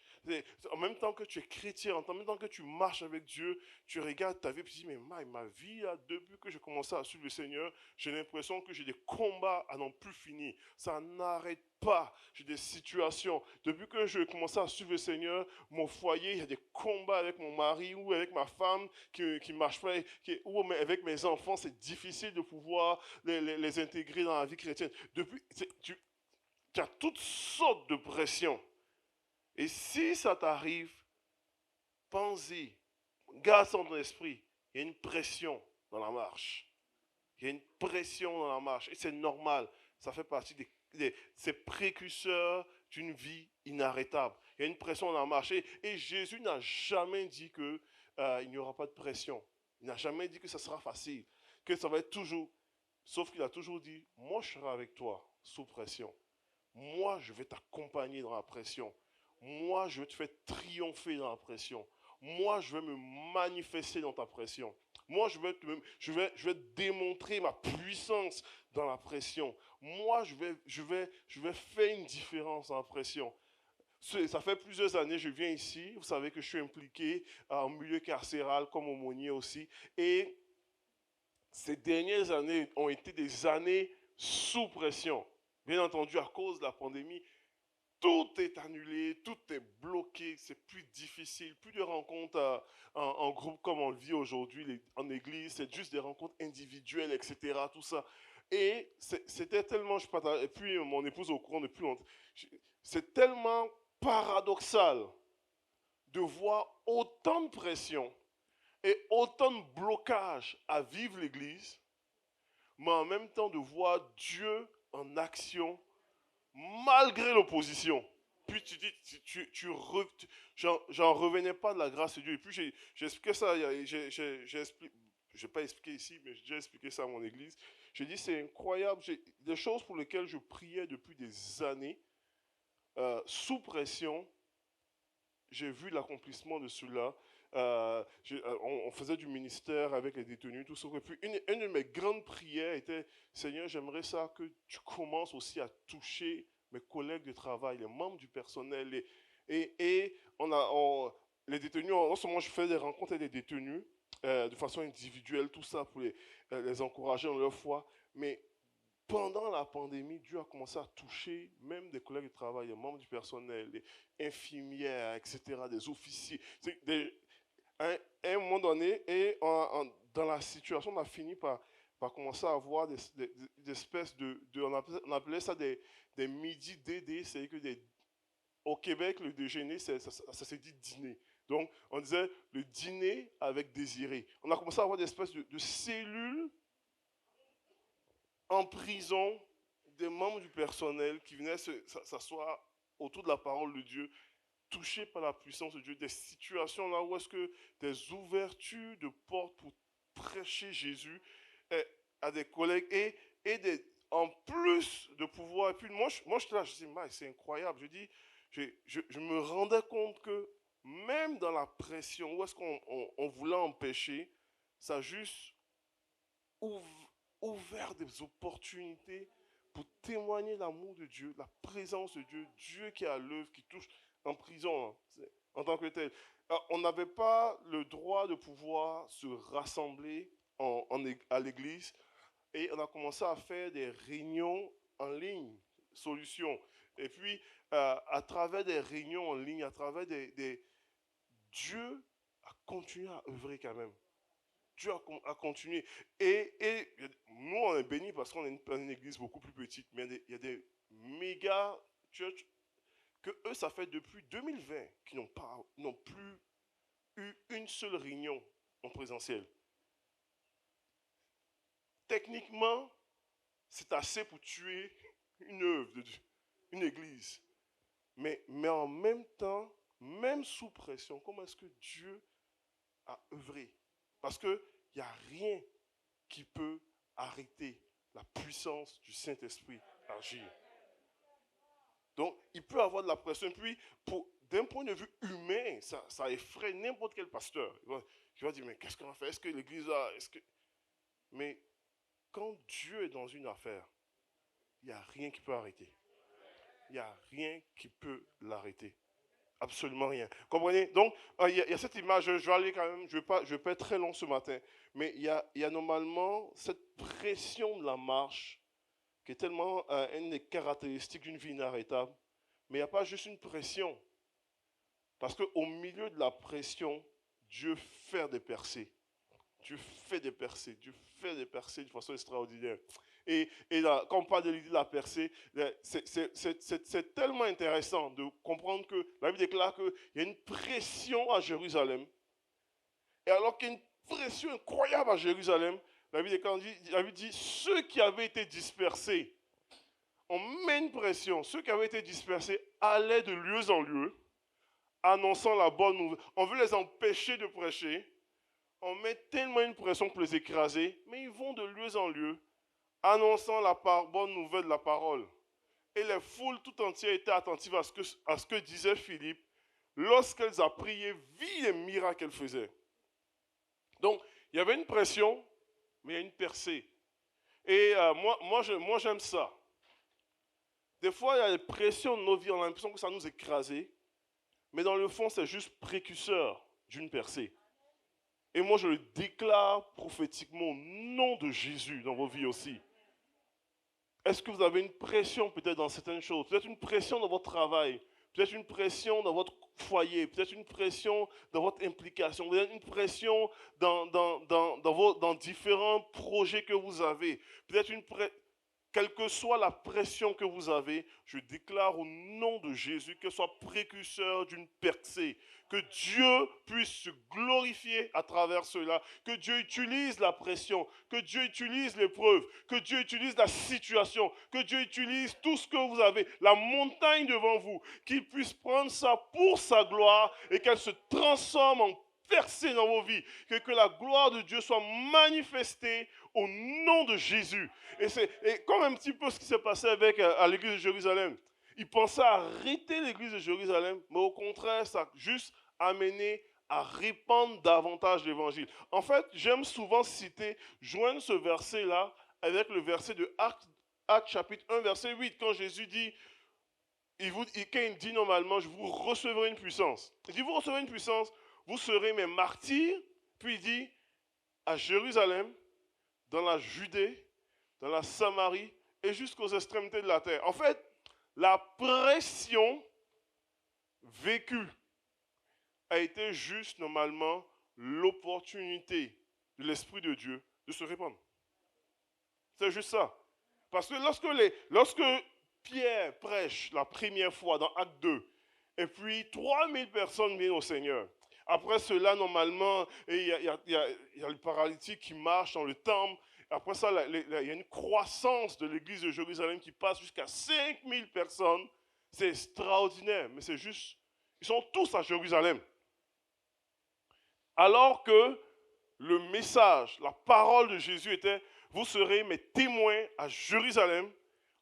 En même temps que tu es chrétien, en même temps que tu marches avec Dieu, tu regardes ta vie et tu dis, mais ma vie, là, depuis que j'ai commencé à suivre le Seigneur, j'ai l'impression que j'ai des combats à n'en plus finir. Ça n'arrête pas. J'ai des situations. Depuis que j'ai commencé à suivre le Seigneur, mon foyer, il y a des combats avec mon mari ou avec ma femme qui ne marchent pas, ou avec mes enfants, c'est difficile de pouvoir les intégrer dans la vie chrétienne. Depuis, tu as toutes sortes de pressions. Et si ça t'arrive, pense-y, garde ça dans ton esprit. Il y a une pression dans la marche. Il y a une pression dans la marche. Et c'est normal. Ça fait partie ces précurseurs d'une vie inarrêtable. Il y a une pression dans la marche. Et Jésus n'a jamais dit qu'il n'y aura pas de pression. Il n'a jamais dit que ça sera facile. Que ça va être toujours. Sauf qu'il a toujours dit, moi je serai avec toi sous pression. Moi je vais t'accompagner dans la pression. Moi je vais te faire triompher dans la pression. Moi je vais me manifester dans ta pression. Moi je vais démontrer ma puissance dans la pression. Moi je vais faire une différence dans la pression. Ça fait plusieurs années, je viens ici. Vous savez que je suis impliqué en milieu carcéral comme aumônier aussi. Et ces dernières années ont été des années sous pression. Bien entendu, à cause de la pandémie, tout est annulé, tout est bloqué, c'est plus difficile, plus de rencontres en groupe comme on le vit aujourd'hui en église, c'est juste des rencontres individuelles, etc. Tout ça. Et c'était tellement, et puis mon épouse est au courant depuis longtemps, c'est tellement paradoxal de voir autant de pression et autant de blocage à vivre l'église, mais en même temps de voir Dieu en action malgré l'opposition. Puis tu dis, j'en revenais pas de la grâce de Dieu. Et puis j'ai expliqué ça, je n'ai pas expliqué ici, mais j'ai déjà expliqué ça à mon église. J'ai dit, c'est incroyable, des choses pour lesquelles je priais depuis des années, sous pression, j'ai vu l'accomplissement de cela. On faisait du ministère avec les détenus, tout ça. Et puis une de mes grandes prières était, Seigneur, j'aimerais ça que tu commences aussi à toucher mes collègues de travail, les membres du personnel. Les détenus, en ce moment, je fais des rencontres avec des détenus de façon individuelle, tout ça pour les encourager dans leur foi. Mais pendant la pandémie, Dieu a commencé à toucher même des collègues de travail, des membres du personnel, des infirmières, etc., des officiers. À un moment donné, et dans la situation, on a fini par commencer à avoir des espèces on appelait ça des midis DD, c'est-à-dire que au Québec, le déjeuner, ça s'est dit dîner. Donc, on disait le dîner avec Désiré. On a commencé à avoir des espèces de cellules en prison, des membres du personnel qui venaient s'asseoir autour de la parole de Dieu, touchés par la puissance de Dieu, des situations là où est-ce que des ouvertures de portes pour prêcher Jésus à des collègues et en plus de pouvoir. Et puis moi j'étais là, je dis, c'est incroyable. Je me rendais compte que même dans la pression, où est-ce qu'on voulait empêcher, ça a juste ouvert des opportunités pour témoigner l'amour de Dieu, la présence de Dieu, Dieu qui est à l'œuvre, qui touche en prison, hein, en tant que tel. Alors, on n'avait pas le droit de pouvoir se rassembler à l'église et on a commencé à faire des réunions en ligne, solutions. Et puis, à travers des réunions en ligne, à travers Dieu a continué à œuvrer quand même. Dieu a continué. Et nous, on est bénis parce qu'on est une église beaucoup plus petite, mais il y a des méga church que eux, ça fait depuis 2020 qu'ils n'ont plus eu une seule réunion en présentiel. Techniquement, c'est assez pour tuer une œuvre de Dieu, une église. Mais en même temps, même sous pression, comment est-ce que Dieu a œuvré? Parce qu'il n'y a rien qui peut arrêter la puissance du Saint-Esprit à agir. Donc, il peut avoir de la pression. Puis, d'un point de vue humain, ça effraie n'importe quel pasteur. Il va dire, mais qu'est-ce qu'on va faire? Est-ce que l'église a... Mais quand Dieu est dans une affaire, il n'y a rien qui peut arrêter. Il n'y a rien qui peut l'arrêter. Absolument rien. Comprenez? Donc, il y a cette image, je vais aller quand même, je vais pas être très long ce matin, mais il y a normalement cette pression de la marche qui est tellement une des caractéristiques d'une vie inarrêtable. Mais il n'y a pas juste une pression. Parce qu'au milieu de la pression, Dieu fait des percées. Dieu fait des percées. Dieu fait des percées de façon extraordinaire. Et là, quand on parle de l'idée de la percée, c'est tellement intéressant de comprendre que la Bible déclare qu'il y a une pression à Jérusalem. Et alors qu'il y a une pression incroyable à Jérusalem, la Bible dit, ceux qui avaient été dispersés, on met une pression, ceux qui avaient été dispersés allaient de lieu en lieu, annonçant la bonne nouvelle. On veut les empêcher de prêcher, on met tellement une pression pour les écraser, mais ils vont de lieu en lieu, annonçant la bonne nouvelle de la parole. Et les foules tout entières étaient attentives à ce que disait Philippe, lorsqu'elles apprirent, vit les miracles qu'elle faisait. Donc, il y avait une pression, mais il y a une percée. Et moi j'aime ça. Des fois, il y a des pressions de nos vies, on a l'impression que ça nous écrase, mais dans le fond, c'est juste précurseur d'une percée. Et moi, je le déclare prophétiquement au nom de Jésus dans vos vies aussi. Est-ce que vous avez une pression peut-être dans certaines choses? Peut-être une pression dans votre travail, peut-être une pression dans votre foyer, peut-être une pression dans votre implication, peut-être une pression dans différents projets que vous avez, peut-être quelle que soit la pression que vous avez, je déclare au nom de Jésus qu'elle soit précurseur d'une percée, que Dieu puisse se glorifier à travers cela, que Dieu utilise la pression, que Dieu utilise l'épreuve, que Dieu utilise la situation, que Dieu utilise tout ce que vous avez, la montagne devant vous, qu'il puisse prendre ça pour sa gloire et qu'elle se transforme en percée dans vos vies, que la gloire de Dieu soit manifestée au nom de Jésus. Et comme un petit peu ce qui s'est passé à l'église de Jérusalem. Ils pensaient arrêter l'église de Jérusalem, mais au contraire, ça a juste amené à répandre davantage l'évangile. En fait, j'aime souvent joindre ce verset-là avec le verset de Actes chapitre 1, verset 8, quand Jésus dit, quand il dit normalement, je vous recevrai une puissance. Il dit, vous recevrez une puissance, vous serez mes martyrs, puis il dit, à Jérusalem, dans la Judée, dans la Samarie et jusqu'aux extrémités de la terre. En fait, la pression vécue a été juste normalement l'opportunité de l'Esprit de Dieu de se répandre. C'est juste ça. Parce que lorsque Pierre prêche la première fois dans Acte 2, et puis 3000 personnes viennent au Seigneur, Après cela, normalement, il y a le paralytique qui marche dans le temple. Après ça, il y a une croissance de l'église de Jérusalem qui passe jusqu'à 5000 personnes. C'est extraordinaire, mais c'est juste, ils sont tous à Jérusalem. Alors que le message, la parole de Jésus était, vous serez mes témoins à Jérusalem,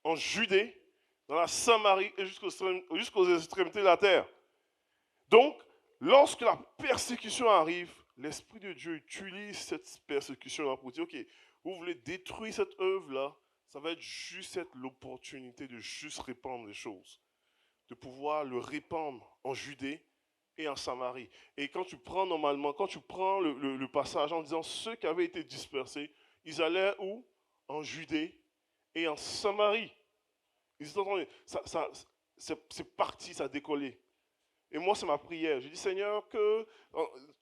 en Judée, dans la Samarie et jusqu'aux extrémités de la terre. Donc, lorsque la persécution arrive, l'Esprit de Dieu utilise cette persécution-là pour dire, ok, vous voulez détruire cette œuvre-là, ça va être juste l'opportunité de juste répandre les choses, de pouvoir le répandre en Judée et en Samarie. Et quand tu prends le passage en disant ceux qui avaient été dispersés, ils allaient où? En Judée et en Samarie. Ils étaient entendus. C'est parti, ça a décollé. Et moi, c'est ma prière. Je dis, Seigneur, il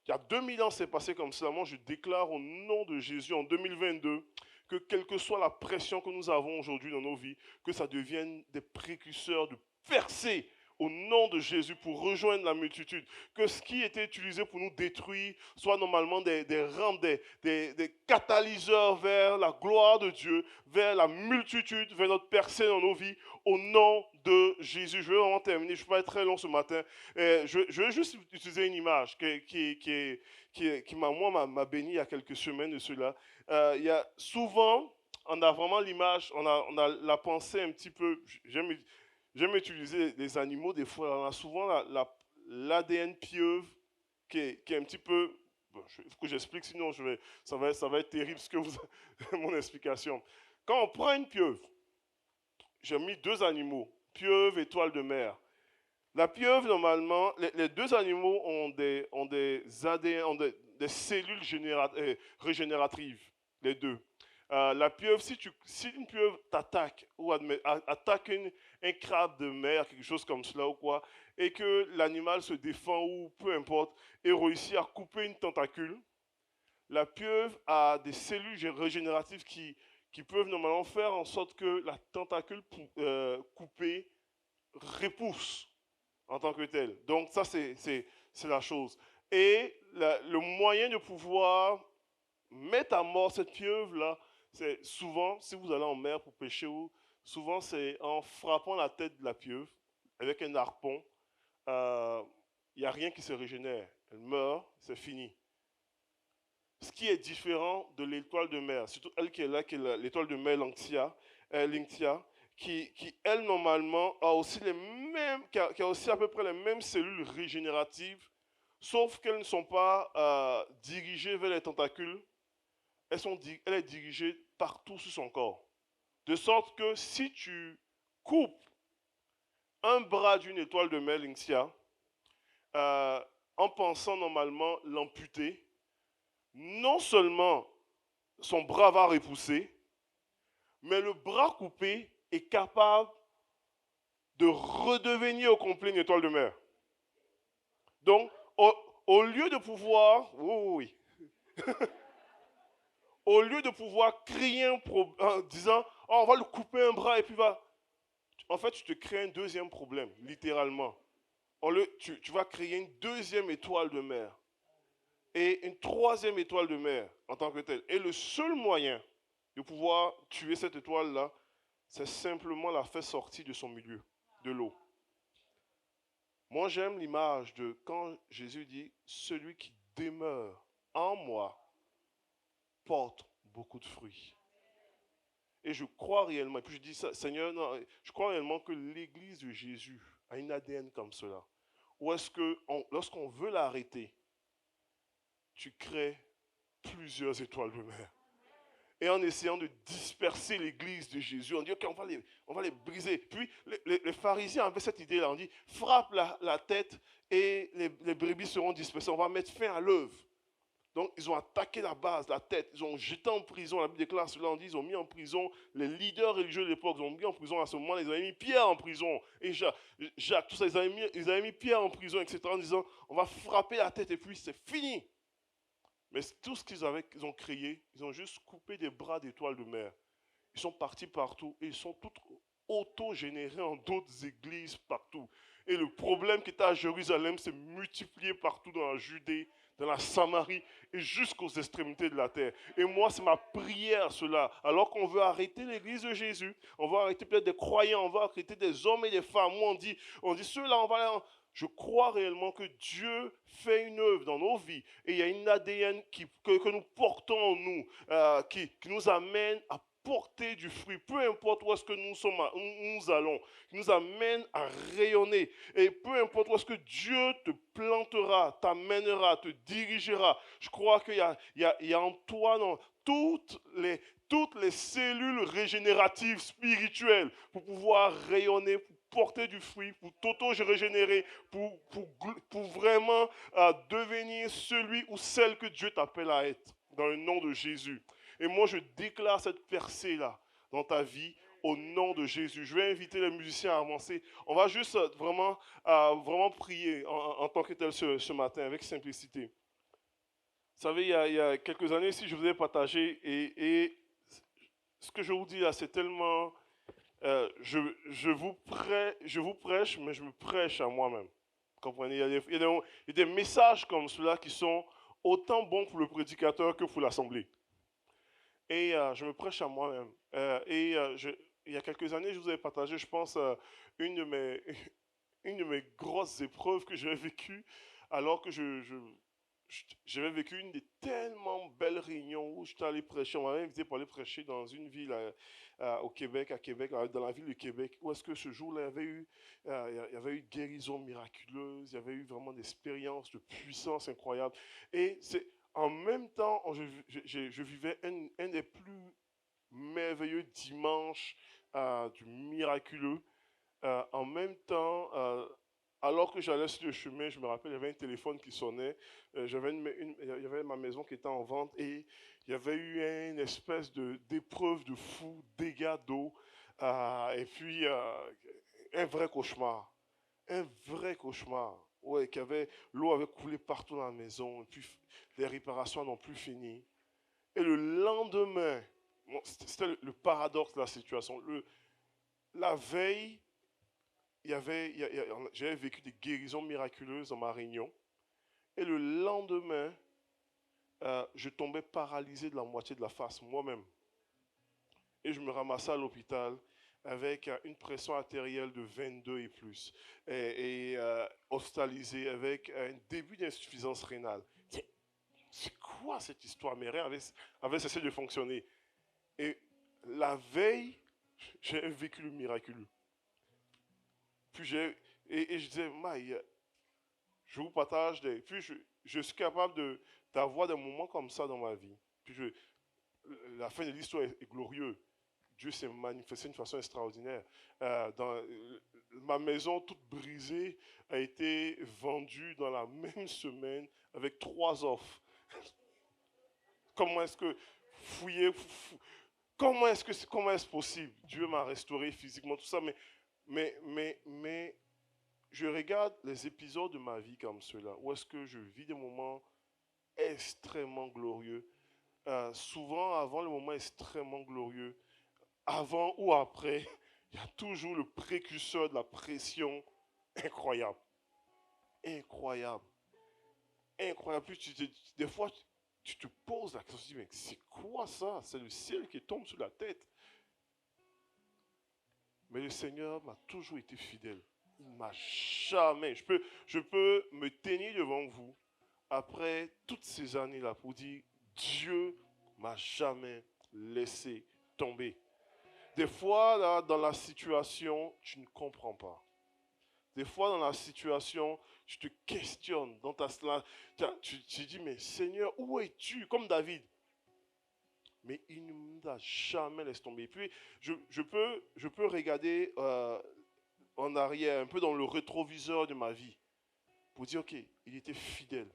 y a 2000 ans, c'est passé comme ça. Moi, je déclare au nom de Jésus en 2022 que quelle que soit la pression que nous avons aujourd'hui dans nos vies, que ça devienne des précurseurs de percée au nom de Jésus pour rejoindre la multitude. Que ce qui était utilisé pour nous détruire soit normalement des rampes, des catalyseurs vers la gloire de Dieu, vers la multitude, vers notre percée dans nos vies, au nom de Jésus. Je vais vraiment terminer, je ne vais pas être très long ce matin. Je vais juste utiliser une image qui m'a béni il y a quelques semaines de cela. Il y a souvent, on a vraiment l'image, on a la pensée un petit peu, j'aime utiliser les animaux des fois, on a souvent l'ADN pieuvre qui est un petit peu, bon, il faut que j'explique sinon ça va être terrible mon explication. Quand on prend une pieuvre, j'ai mis 2 animaux, pieuvre et toile de mer. La pieuvre, normalement, les 2 animaux ont des ADN, ont des cellules régénératives, les 2. La pieuvre, si une pieuvre t'attaque ou attaque un crabe de mer, quelque chose comme cela ou quoi, et que l'animal se défend ou peu importe, et réussit à couper une tentacule, la pieuvre a des cellules régénératives qui peuvent normalement faire en sorte que la tentacule coupée repousse en tant que telle. Donc ça, c'est la chose. Et le moyen de pouvoir mettre à mort cette pieuvre-là, c'est souvent, si vous allez en mer pour pêcher, souvent c'est en frappant la tête de la pieuvre avec un harpon. Il n'y a rien qui se régénère. Elle meurt, c'est fini. Ce qui est différent de l'étoile de mer, surtout elle qui est là, qui est l'étoile de mer Lynxia, qui elle normalement a aussi qui a aussi à peu près les mêmes cellules régénératives, sauf qu'elles ne sont pas dirigées vers les tentacules. Elle est dirigée partout sur son corps. De sorte que si tu coupes un bras d'une étoile de mer Lynxia, en pensant normalement l'amputer, non seulement son bras va repousser, mais le bras coupé est capable de redevenir au complet une étoile de mer. Donc, au lieu de pouvoir, oui. Au lieu de pouvoir créer un problème en disant, oh, on va le couper un bras et puis en fait, tu te crées un deuxième problème, littéralement. Tu vas créer une 2e étoile de mer et une 3e étoile de mer en tant que telle. Et le seul moyen de pouvoir tuer cette étoile-là, c'est simplement la faire sortir de son milieu, de l'eau. Moi, j'aime l'image de quand Jésus dit, celui qui demeure en moi porte beaucoup de fruits. Et je crois réellement, et puis je dis ça, Seigneur, non, je crois réellement que l'église de Jésus a une ADN comme cela. Ou est-ce que lorsqu'on veut l'arrêter, tu crées plusieurs étoiles de mer. Et en essayant de disperser l'église de Jésus, on dit, ok, on va les briser. Puis les pharisiens avaient cette idée-là, on dit, frappe la tête et les brebis seront dispersées. On va mettre fin à l'œuvre. Donc, ils ont attaqué la base, la tête. Ils ont jeté en prison. La Bible déclare cela. On dit ils ont mis en prison les leaders religieux de l'époque. Ils ont mis en prison à ce moment-là. Ils avaient mis Pierre en prison. Et Jacques, tout ça. Ils avaient mis Pierre en prison, etc. En disant on va frapper la tête et puis c'est fini. Mais tout ce qu'ils ont créé, ils ont juste coupé des bras d'étoiles de mer. Ils sont partis partout et ils sont tous auto-générés en d'autres églises partout. Et le problème qui était à Jérusalem s'est multiplié partout dans la Judée, dans la Samarie et jusqu'aux extrémités de la terre. Et moi, c'est ma prière, cela. Alors qu'on veut arrêter l'église de Jésus, on va arrêter peut-être des croyants, on va arrêter des hommes et des femmes. Moi, on dit ceux-là, on va... Je crois réellement que Dieu fait une œuvre dans nos vies. Et il y a une ADN que nous portons en nous, qui nous amène à porter du fruit, peu importe où est-ce que nous allons, qui nous amène à rayonner. Et peu importe où est-ce que Dieu te plantera, t'amènera, te dirigera. Je crois qu'il y a en toi non, toutes les cellules régénératives spirituelles pour pouvoir rayonner, pour porter du fruit, pour t'auto-régénérer, pour vraiment devenir celui ou celle que Dieu t'appelle à être, dans le nom de Jésus. Et moi, je déclare cette percée-là dans ta vie au nom de Jésus. Je vais inviter les musiciens à avancer. On va juste vraiment prier en tant que tel ce matin avec simplicité. Vous savez, il y a quelques années, si je vous ai partagé, et ce que je vous dis là, c'est tellement... je vous prêche, mais je me prêche à moi-même. Comprenez? Il y a des messages comme ceux-là qui sont autant bons pour le prédicateur que pour l'assemblée. Et je me prêche à moi-même. Il y a quelques années, je vous avais partagé, je pense, une de mes grosses épreuves que j'avais vécues, alors que j'avais vécu une des tellement belles réunions où j'étais allé prêcher. On m'avait invité pour aller prêcher dans une ville au Québec, dans la ville de Québec, où est-ce que ce jour-là, il y avait eu guérison miraculeuse, il y avait eu vraiment des expériences de puissance incroyable. Et en même temps, je vivais un des plus merveilleux dimanches du miraculeux. En même temps, alors que j'allais sur le chemin, je me rappelle, il y avait un téléphone qui sonnait. Il y avait ma maison qui était en vente et il y avait eu une espèce d'épreuve de fou, dégâts d'eau. Et puis, un vrai cauchemar. Un vrai cauchemar. Ouais, l'eau avait coulé partout dans la maison. Et puis, les réparations n'ont plus fini. Et le lendemain, c'était le paradoxe de la situation. La veille, j'avais vécu des guérisons miraculeuses dans ma réunion. Et le lendemain, je tombais paralysé de la moitié de la face, moi-même. Et je me ramassais à l'hôpital avec une pression artérielle de 22 et plus. Et hospitalisé avec un début d'insuffisance rénale. C'est quoi cette histoire? Mes reins avaient cessé de fonctionner. Et la veille, j'ai vécu le miraculeux. Puis je disais, Maï, je vous partage puis je suis capable d'avoir des moments comme ça dans ma vie. Puis la fin de l'histoire est glorieuse. Dieu s'est manifesté d'une façon extraordinaire. Ma maison toute brisée a été vendue dans la même semaine avec 3 offres. Comment est-ce que comment est-ce possible? Dieu m'a restauré physiquement, tout ça, mais je regarde les épisodes de ma vie comme ceux-là, où est-ce que je vis des moments extrêmement glorieux. Souvent, avant le moment extrêmement glorieux, avant ou après, il y a toujours le précurseur de la pression incroyable. Incroyable. Incroyable. Puis des fois, tu te poses la question, tu te dis, mais c'est quoi ça? C'est le ciel qui tombe sur la tête. Mais le Seigneur m'a toujours été fidèle. Il ne m'a jamais... Je peux me tenir devant vous après toutes ces années-là pour dire, Dieu ne m'a jamais laissé tomber. Des fois, là, dans la situation, tu ne comprends pas. Des fois, dans la situation, tu te questionnes. Tu te dis, mais Seigneur, où es-tu? Comme David. Mais il ne nous a jamais laissé tomber. Puis, je peux regarder en arrière, un peu dans le rétroviseur de ma vie, pour dire, ok, il était fidèle.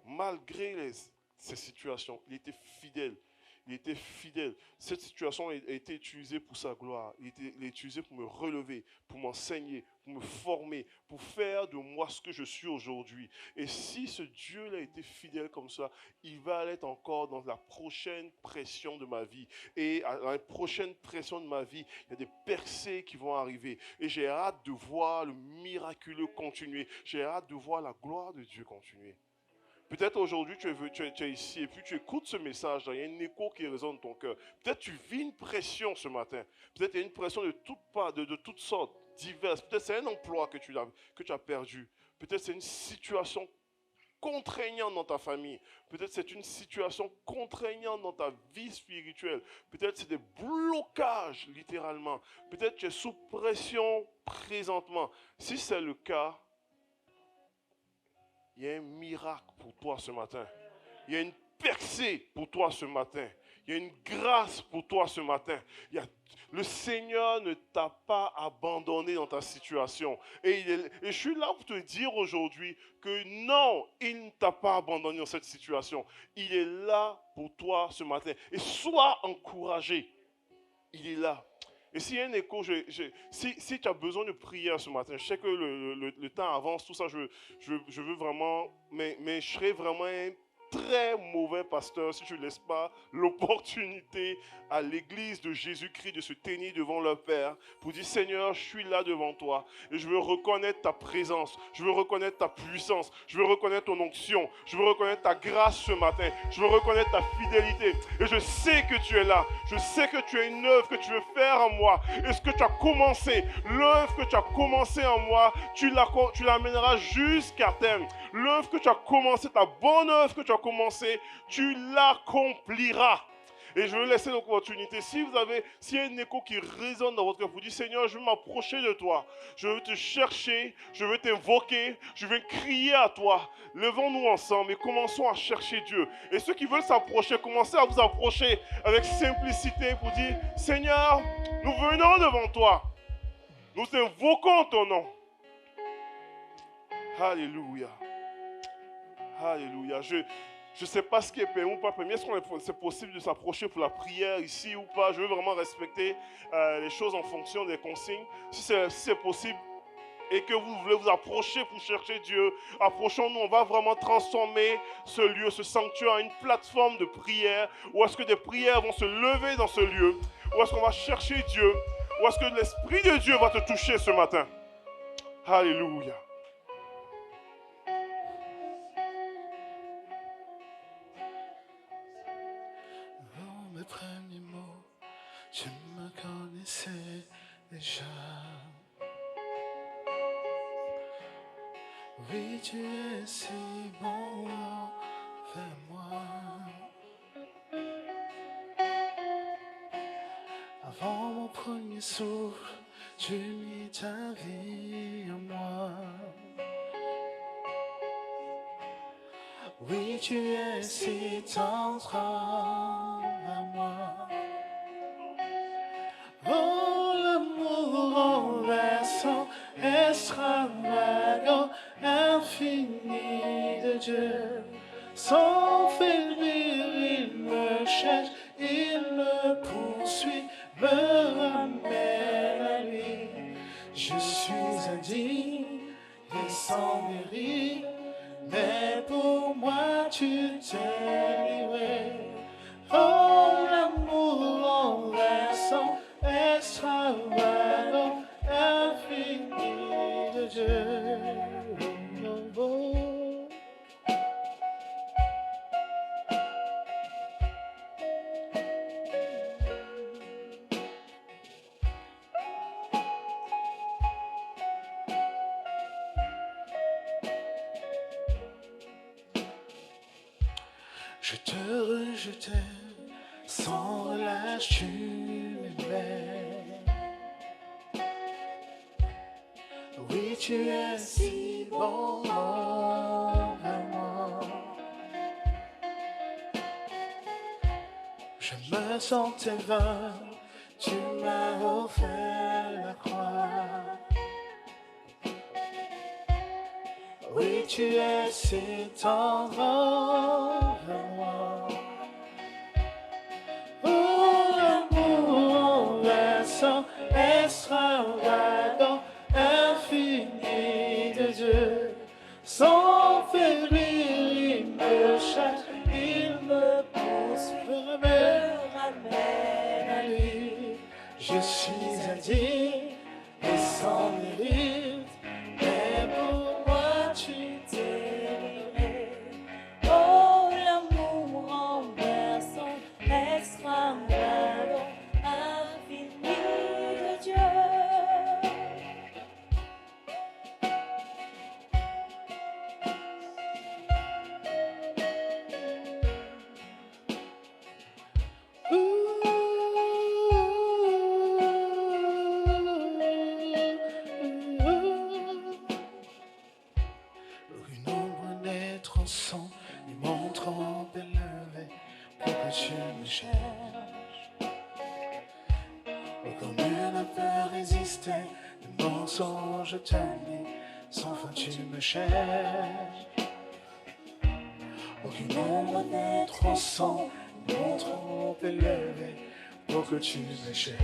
Malgré ces situations, il était fidèle. Il était fidèle. Cette situation a été utilisée pour sa gloire. Il est utilisé pour me relever, pour m'enseigner, pour me former, pour faire de moi ce que je suis aujourd'hui. Et si ce Dieu-là a été fidèle comme ça, il va l'être encore dans la prochaine pression de ma vie. Et à la prochaine pression de ma vie, il y a des percées qui vont arriver. Et j'ai hâte de voir le miraculeux continuer. J'ai hâte de voir la gloire de Dieu continuer. Peut-être aujourd'hui tu es ici et puis tu écoutes ce message, il y a un écho qui résonne dans ton cœur. Peut-être tu vis une pression ce matin. Peut-être il y a une pression de toutes parts, de toutes sortes, diverses. Peut-être c'est un emploi que tu as perdu. Peut-être c'est une situation contraignante dans ta famille. Peut-être c'est une situation contraignante dans ta vie spirituelle. Peut-être c'est des blocages littéralement. Peut-être tu es sous pression présentement. Si c'est le cas, il y a un miracle pour toi ce matin. Il y a une percée pour toi ce matin. Il y a une grâce pour toi ce matin. Le Seigneur ne t'a pas abandonné dans ta situation. Et je suis là pour te dire aujourd'hui que non, il ne t'a pas abandonné dans cette situation. Il est là pour toi ce matin. Et sois encouragé. Il est là. Et s'il y a un écho, si tu as besoin de prière ce matin, je sais que le temps avance, tout ça, je veux vraiment, mais je serai vraiment un très mauvais pasteur si je ne laisse pas l'opportunité à l'église de Jésus-Christ de se tenir devant leur Père pour dire Seigneur, je suis là devant toi et je veux reconnaître ta présence, je veux reconnaître ta puissance, je veux reconnaître ton onction, je veux reconnaître ta grâce ce matin, je veux reconnaître ta fidélité et je sais que tu es là, je sais que tu as une œuvre que tu veux faire en moi et ce que tu as commencé, l'œuvre que tu as commencé en moi, tu l'amèneras jusqu'à terme. L'œuvre que tu as commencé, ta bonne œuvre que tu as commencé, tu l'accompliras. Et je veux laisser l'opportunité. S'il y a un écho qui résonne dans votre cœur, vous dites Seigneur, je veux m'approcher de toi. Je veux te chercher, je veux t'invoquer, je veux crier à toi. Levons-nous ensemble et commençons à chercher Dieu. Et ceux qui veulent s'approcher, commencez à vous approcher avec simplicité pour dire Seigneur, nous venons devant toi. Nous invoquons ton nom. Alléluia. Alléluia. Je ne sais pas ce qui est permis ou pas permis. Est-ce que c'est possible de s'approcher pour la prière ici ou pas? Je veux vraiment respecter les choses en fonction des consignes. Si c'est possible et que vous voulez vous approcher pour chercher Dieu, approchons-nous. On va vraiment transformer ce lieu, ce sanctuaire en une plateforme de prière où est-ce que des prières vont se lever dans ce lieu, où est-ce qu'on va chercher Dieu, où est-ce que l'Esprit de Dieu va te toucher ce matin. Alléluia. Mes premiers mots, je me connaissais déjà. Oui, tu es si bon vers moi. Avant mon premier souffle, tu mis ta vie en moi. Oui, tu es si tendre à moi. Oh, l'amour renversant, extravagant, infini de Dieu. Sans faiblir, il me cherche, il me poursuit, me ramène à lui. Je suis indigne et sans mérite. Mais pour moi tu t'es livré. Oh, l'amour renversant, extravagant, infini de Dieu. Oh, oh. Je te rejetais, sans relâche tu m'aimais. Oui, tu es si bon à moi. Je me sentais vain, tu m'as offert la croix. Oui, tu es si tendre à moi. ramène à lui. Je suis indigne et sans mérite, mais pour moi tu T'es livré. Oh, l'amour renversant, extravagant, infini de Dieu. Une ombre naître au son, et mon trompe élevé, pour que tu me cherches. Oh, comme ne peut résister, le mensonge te nie, sans fin tu me cherches. Aucune ombre naître au son, et mon trompe élevé, pour que tu me cherches.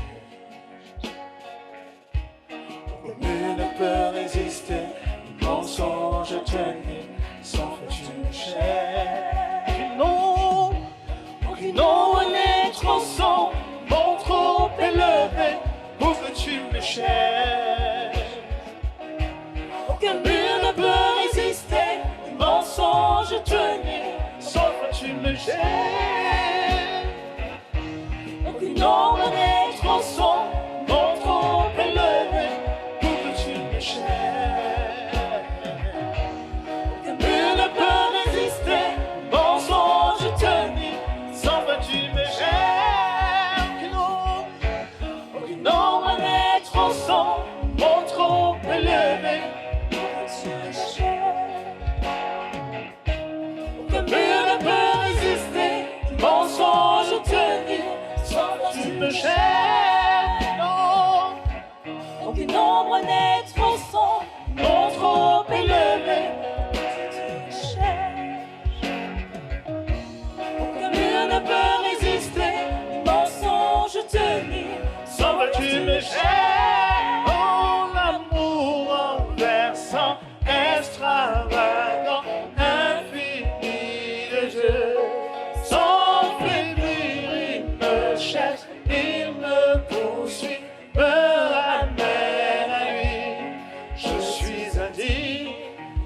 Comme ne peut résister, le mensonge te nie, sans fin tu me cherches. Aucune ombre naître au son, mon trompe élevé, pour que tu me cherches. Aucun mur ne peut résister, le mensonge te nie, sans fin tu me cherches. Aucune ombre naître au son, mon trompe élevé, pour que tu me cherches. Aucun mur ne peut résister, le mensonge te nie, sans fin tu me cherches. Aucune ombre naître au son, mon trompe élevé, aucun mur ne peut résister, le mensonge te nie, sans fin tu me cherches. Non. Aucune ombre naître au son, mon trompe élevé, aucun mur ne peut résister, le mensonge te nie, sans fin tu me cherches. Oh, l'amour renversant, extravagant, infini de Dieu. Sans faiblir, il me cherche, il me poursuit, me ramène à lui. Je suis indigne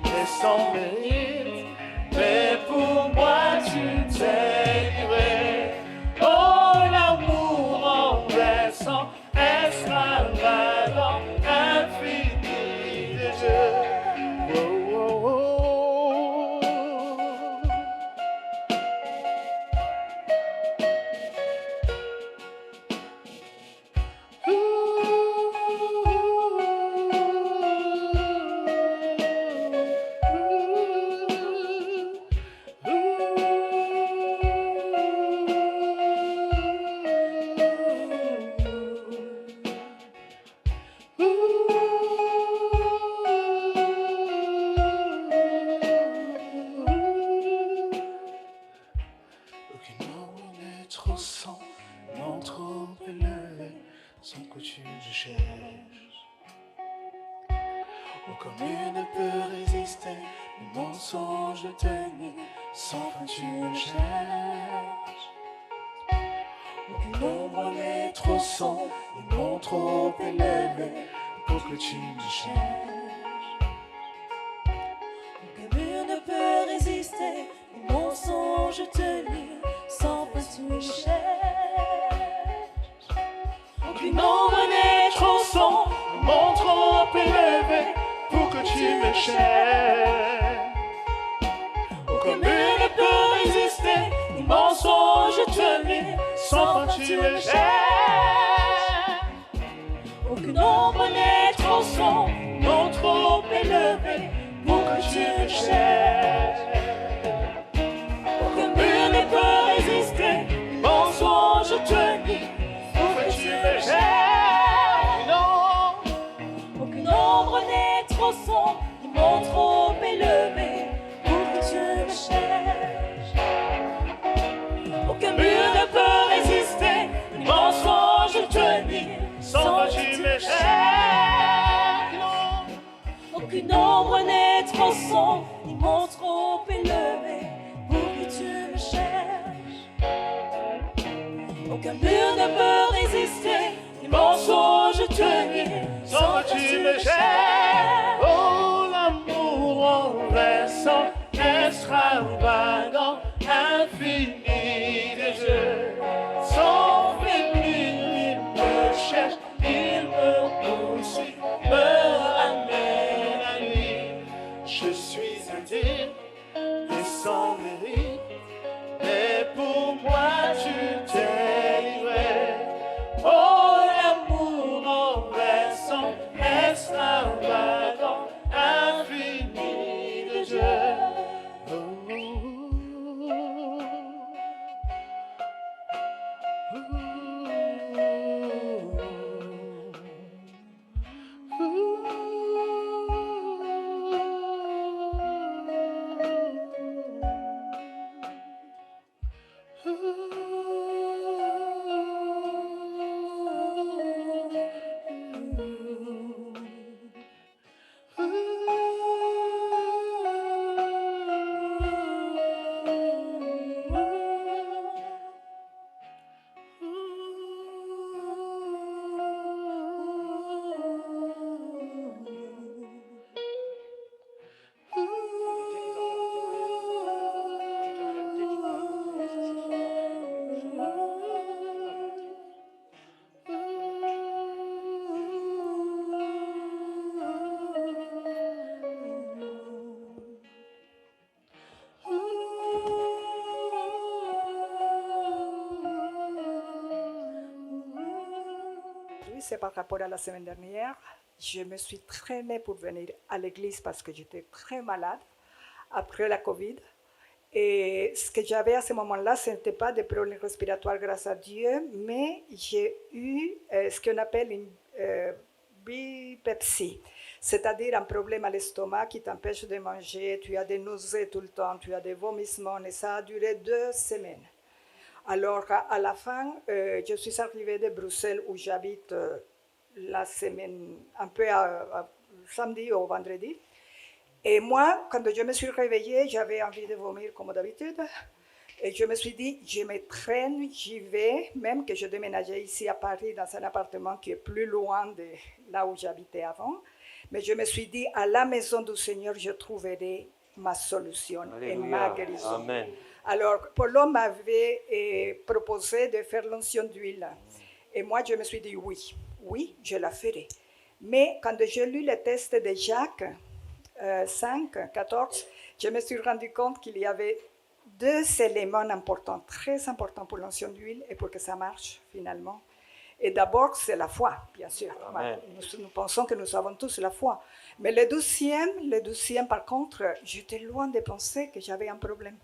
et sans mérite, mais pour moi tu t'es livré. Oh, l'amour renversant, extravagant, infini de Dieu. Oh, oh, oh. Aucune ombre naître au sang, non trop élevé, sans que tu me cherches. Aucun mur ne peut résister, le mensonge te nie, sans fin tu me cherches. Aucune ombre naître au sang, non trop élevé, pour que tu me cherches. Aucun mur ne peut résister, le mensonge te nie, sans fin tu me cherches. Aucune ombre naître au son, mon trop élevé, pour que tu me cherches. Aucun mur ne peut résister, le mensonge te nie, sans fin tu me cherches. Aucune ombre naître au son, Non trop élevé, pour que tu me cherches. aucun mur ne peut résister, Mensonge te nie, pour que tu me cherches. Non, aucune ombre naître au son, mon trop élevé, pour que tu me cherches. aucun mur ne peut résister, mensonge te nie, sans que tu me cherches. Non, Aucune ombre naître au son, mon trop élevé, pour que tu me cherches. Aucun mur ne peut résister, les mensonges te nient, sans que tu me gênes. Oh, l'amour envahissant, extravagant, infini de Dieu. Sans faiblure, il me cherche, il me poursuit, me ramène à lui. Je suis indigne et sans mérite, mais pour moi tu t'es livré. Oh, l'amour envahissant, extravagant, infini de Dieu. C'est par rapport à la semaine dernière. Je me suis traînée pour venir à l'église parce que j'étais très malade après la Covid. Et ce que j'avais à ce moment-là, ce n'était pas des problèmes respiratoires grâce à Dieu, mais j'ai eu ce qu'on appelle une bipepsie, c'est-à-dire un problème à l'estomac qui t'empêche de manger, tu as des nausées tout le temps, tu as des vomissements, et ça a duré 2 semaines. Alors, à la fin, je suis arrivée de Bruxelles où j'habite la semaine, un peu samedi ou vendredi. Et moi, quand je me suis réveillée, j'avais envie de vomir comme d'habitude. Et je me suis dit, je me traîne, j'y vais, même que je déménageais ici à Paris dans un appartement qui est plus loin de là où j'habitais avant. Mais je me suis dit, à la maison du Seigneur, je trouverai ma solution et ma guérison. Amen. Alors, Paulo m'avait proposé de faire l'onction d'huile. Et moi, je me suis dit oui, je la ferai. Mais quand j'ai lu le test de Jacques 5, 14, je me suis rendu compte qu'il y avait 2 éléments importants, très importants pour l'onction d'huile et pour que ça marche finalement. Et d'abord, c'est la foi, bien sûr. Nous pensons que nous avons tous la foi. Mais le deuxième, par contre, j'étais loin de penser que j'avais un problème.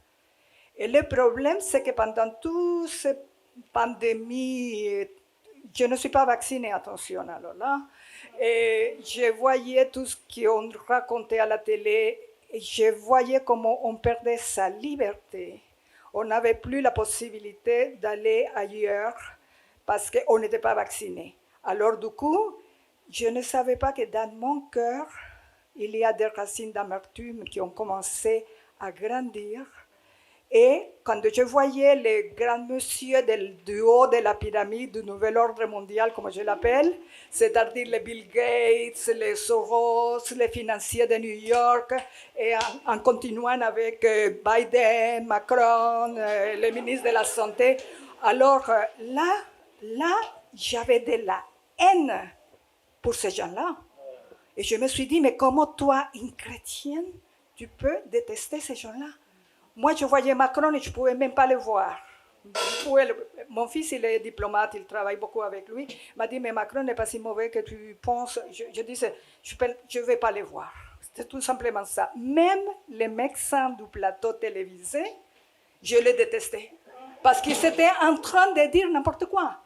Et le problème, c'est que pendant toute cette pandémie, je ne suis pas vaccinée, attention alors là. Et je voyais tout ce qu'on racontait à la télé, et je voyais comment on perdait sa liberté. On n'avait plus la possibilité d'aller ailleurs parce qu'on n'était pas vacciné. Alors du coup, je ne savais pas que dans mon cœur, il y a des racines d'amertume qui ont commencé à grandir. Et quand je voyais les grands messieurs du haut de la pyramide du nouvel ordre mondial, comme je l'appelle, c'est-à-dire les Bill Gates, les Soros, les financiers de New York, et en continuant avec Biden, Macron, les ministres de la Santé, alors là, j'avais de la haine pour ces gens-là. Et je me suis dit, mais comment toi, une chrétienne, tu peux détester ces gens-là? Moi, je voyais Macron et je ne pouvais même pas le voir. Mon fils, il est diplomate, il travaille beaucoup avec lui. Il m'a dit, mais Macron n'est pas si mauvais que tu penses. Je disais, je ne vais pas le voir. C'était tout simplement ça. Même les médecins du plateau télévisé, je les détestais. Parce qu'ils étaient en train de dire n'importe quoi.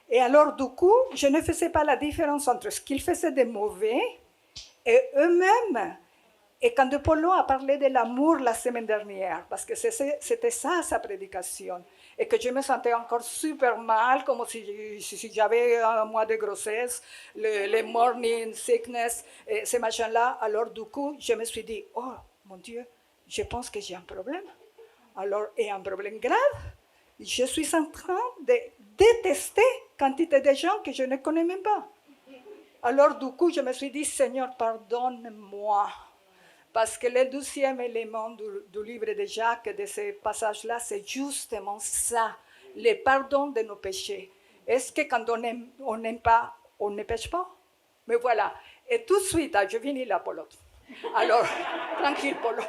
Et alors, du coup, je ne faisais pas la différence entre ce qu'ils faisaient de mauvais et eux-mêmes. Et quand Paulo a parlé de l'amour la semaine dernière, parce que c'était ça sa prédication, et que je me sentais encore super mal, comme si j'avais un mois de grossesse, le morning sickness, ces machins-là, alors du coup, je me suis dit, oh mon Dieu, je pense que j'ai un problème. Alors, et un problème grave. Je suis en train détester quantité de gens que je ne connais même pas. Alors du coup, je me suis dit, Seigneur, pardonne-moi. Parce que le 12e élément du livre de Jacques, de ce passage-là, c'est justement ça, le pardon de nos péchés. Est-ce que quand on n'aime pas, on ne pêche pas? Mais voilà. Et tout de suite, je finis là, Polo. Alors, tranquille, Polo.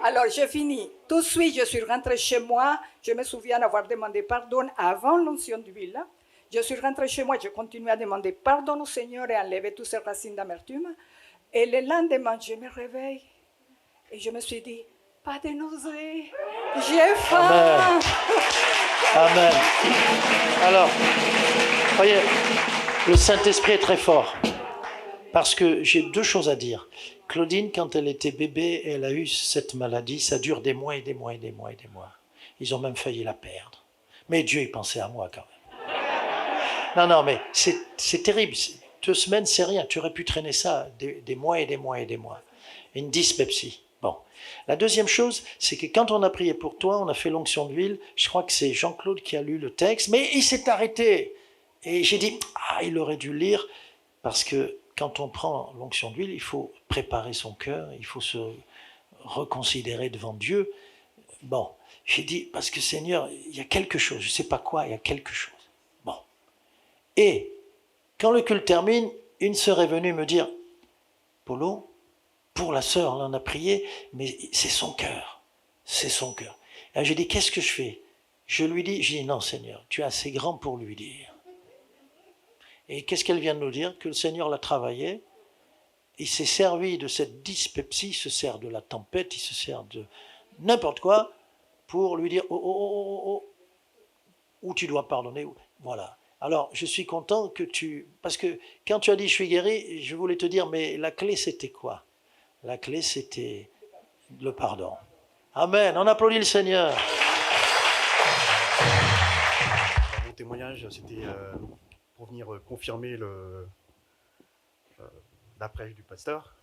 Alors, je finis. Tout de suite, je suis rentrée chez moi. Je me souviens avoir demandé pardon avant l'onction d'huile. Je suis rentrée chez moi, je continue à demander pardon au Seigneur et à enlever toutes ces racines d'amertume. Et le lendemain, je me réveille et je me suis dit, pas de nausées, j'ai faim. Amen. Alors, voyez, le Saint-Esprit est très fort. Parce que j'ai 2 choses à dire. Claudine, quand elle était bébé, elle a eu cette maladie. Ça dure des mois et des mois et des mois et des mois. Ils ont même failli la perdre. Mais Dieu, il pensait à moi quand même. Non, mais c'est terrible. 2 semaines, c'est rien. Tu aurais pu traîner ça des mois et des mois et des mois. Une dyspepsie. Bon. La deuxième chose, c'est que quand on a prié pour toi, on a fait l'onction d'huile. Je crois que c'est Jean-Claude qui a lu le texte, mais il s'est arrêté. Et j'ai dit, il aurait dû lire, parce que quand on prend l'onction d'huile, il faut préparer son cœur, il faut se reconsidérer devant Dieu. Bon, j'ai dit, parce que Seigneur, il y a quelque chose, je ne sais pas quoi, il y a quelque chose. Bon. Et quand le culte termine, une sœur est venue me dire, Polo, pour la sœur, on a prié, mais c'est son cœur. C'est son cœur. Et j'ai dit, qu'est-ce que je fais? J'ai dit, non Seigneur, tu es assez grand pour lui dire. Et qu'est-ce qu'elle vient de nous dire? Que le Seigneur l'a travaillé, il s'est servi de cette dyspepsie, il se sert de la tempête, il se sert de n'importe quoi, pour lui dire, où tu dois pardonner. Voilà. Alors, je suis content que parce que quand tu as dit je suis guéri, je voulais te dire, mais la clé c'était quoi? La clé c'était le pardon. Amen, on applaudit le Seigneur. Mon témoignage, c'était pour venir confirmer la prêche du pasteur.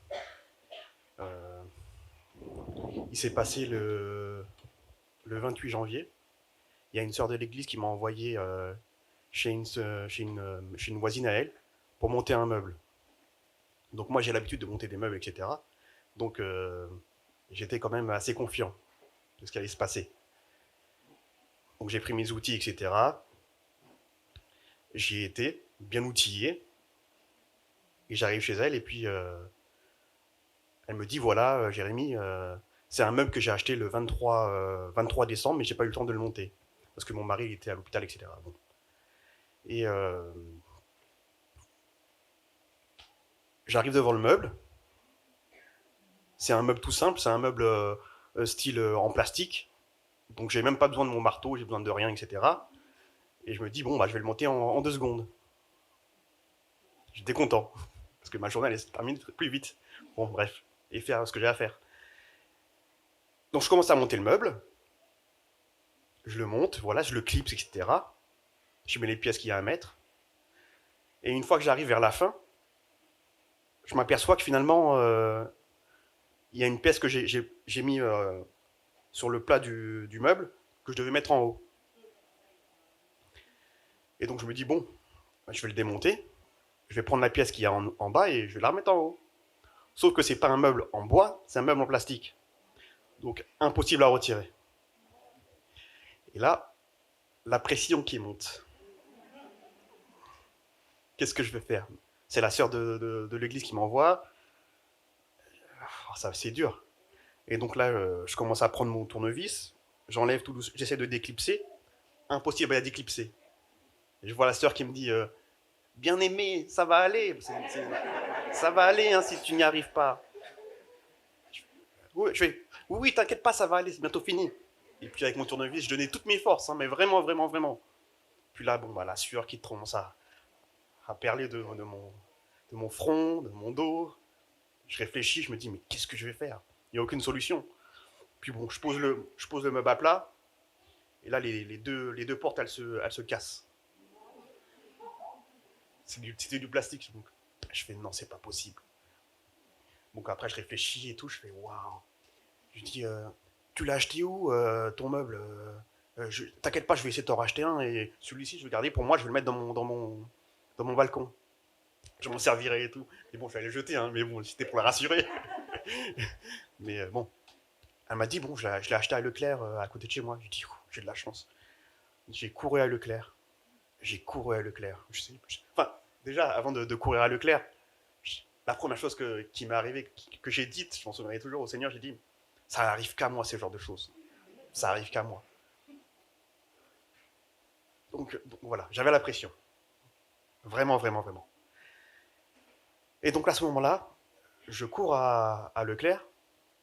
Il s'est passé le 28 janvier. Il y a une sœur de l'église qui m'a envoyé chez une voisine à elle pour monter un meuble. Donc moi j'ai l'habitude de monter des meubles, etc. Donc j'étais quand même assez confiant de ce qui allait se passer. Donc j'ai pris mes outils, etc. J'y ai été, bien outillé. Et j'arrive chez elle et puis elle me dit, voilà Jérémy, c'est un meuble que j'ai acheté le 23 décembre, mais j'ai pas eu le temps de le monter. Parce que mon mari il était à l'hôpital, etc. Bon. Et j'arrive devant le meuble. C'est un meuble tout simple, c'est un meuble style en plastique. Donc j'ai même pas besoin de mon marteau, j'ai besoin de rien, etc. Et je me dis, bon, je vais le monter en 2 secondes. J'étais content, parce que ma journée elle se termine plus vite. Bon, bref, et faire ce que j'ai à faire. Donc je commence à monter le meuble. Je le monte, voilà, je le clipse, etc. Je mets les pièces qu'il y a à mettre. Et une fois que j'arrive vers la fin, je m'aperçois que finalement, il y a une pièce que j'ai mis sur le plat du meuble que je devais mettre en haut. Et donc je me dis, bon, je vais le démonter, je vais prendre la pièce qu'il y a en bas et je vais la remettre en haut. Sauf que c'est pas un meuble en bois, c'est un meuble en plastique. Donc impossible à retirer. Et là, la pression qui monte. Qu'est-ce que je vais faire? C'est la sœur de l'église qui m'envoie. Ça, c'est dur. Et donc là, je commence à prendre mon tournevis, j'enlève tout doucement, j'essaie de déclipser. Impossible à déclipser. Et je vois la sœur qui me dit, bien aimé, ça va aller. Ça va aller hein, si tu n'y arrives pas. Oui, t'inquiète pas, ça va aller, c'est bientôt fini. Et puis avec mon tournevis, je donnais toutes mes forces, hein, mais vraiment, vraiment, vraiment. Puis là, la sueur qui commence à perler de mon front, de mon dos. Je réfléchis, je me dis, mais qu'est-ce que je vais faire? Il n'y a aucune solution. Puis bon, je pose le meuble à plat, et là, les deux portes, elles se cassent. C'était du plastique. Donc, je fais, non, c'est pas possible. Donc après, je réfléchis et tout, je fais, waouh. Je dis, tu l'as acheté où, ton meuble? T'inquiète pas, je vais essayer de t'en racheter un, et celui-ci, je vais le garder pour moi, je vais le mettre dans mon balcon. Je m'en servirai et tout. Mais bon, je vais aller le jeter, hein, mais bon, c'était pour la rassurer. Mais bon, elle m'a dit, bon, je l'ai acheté à Leclerc, à côté de chez moi. J'ai dit, j'ai de la chance. J'ai couru à Leclerc. Enfin, déjà, avant de courir à Leclerc, la première chose qui m'est arrivée, que j'ai dite, je m'en souviendrai toujours au Seigneur, j'ai dit, ça arrive qu'à moi, ce genre de choses. Ça arrive qu'à moi. Donc voilà, j'avais la pression. Vraiment, vraiment, vraiment. Et donc à ce moment-là, je cours à Leclerc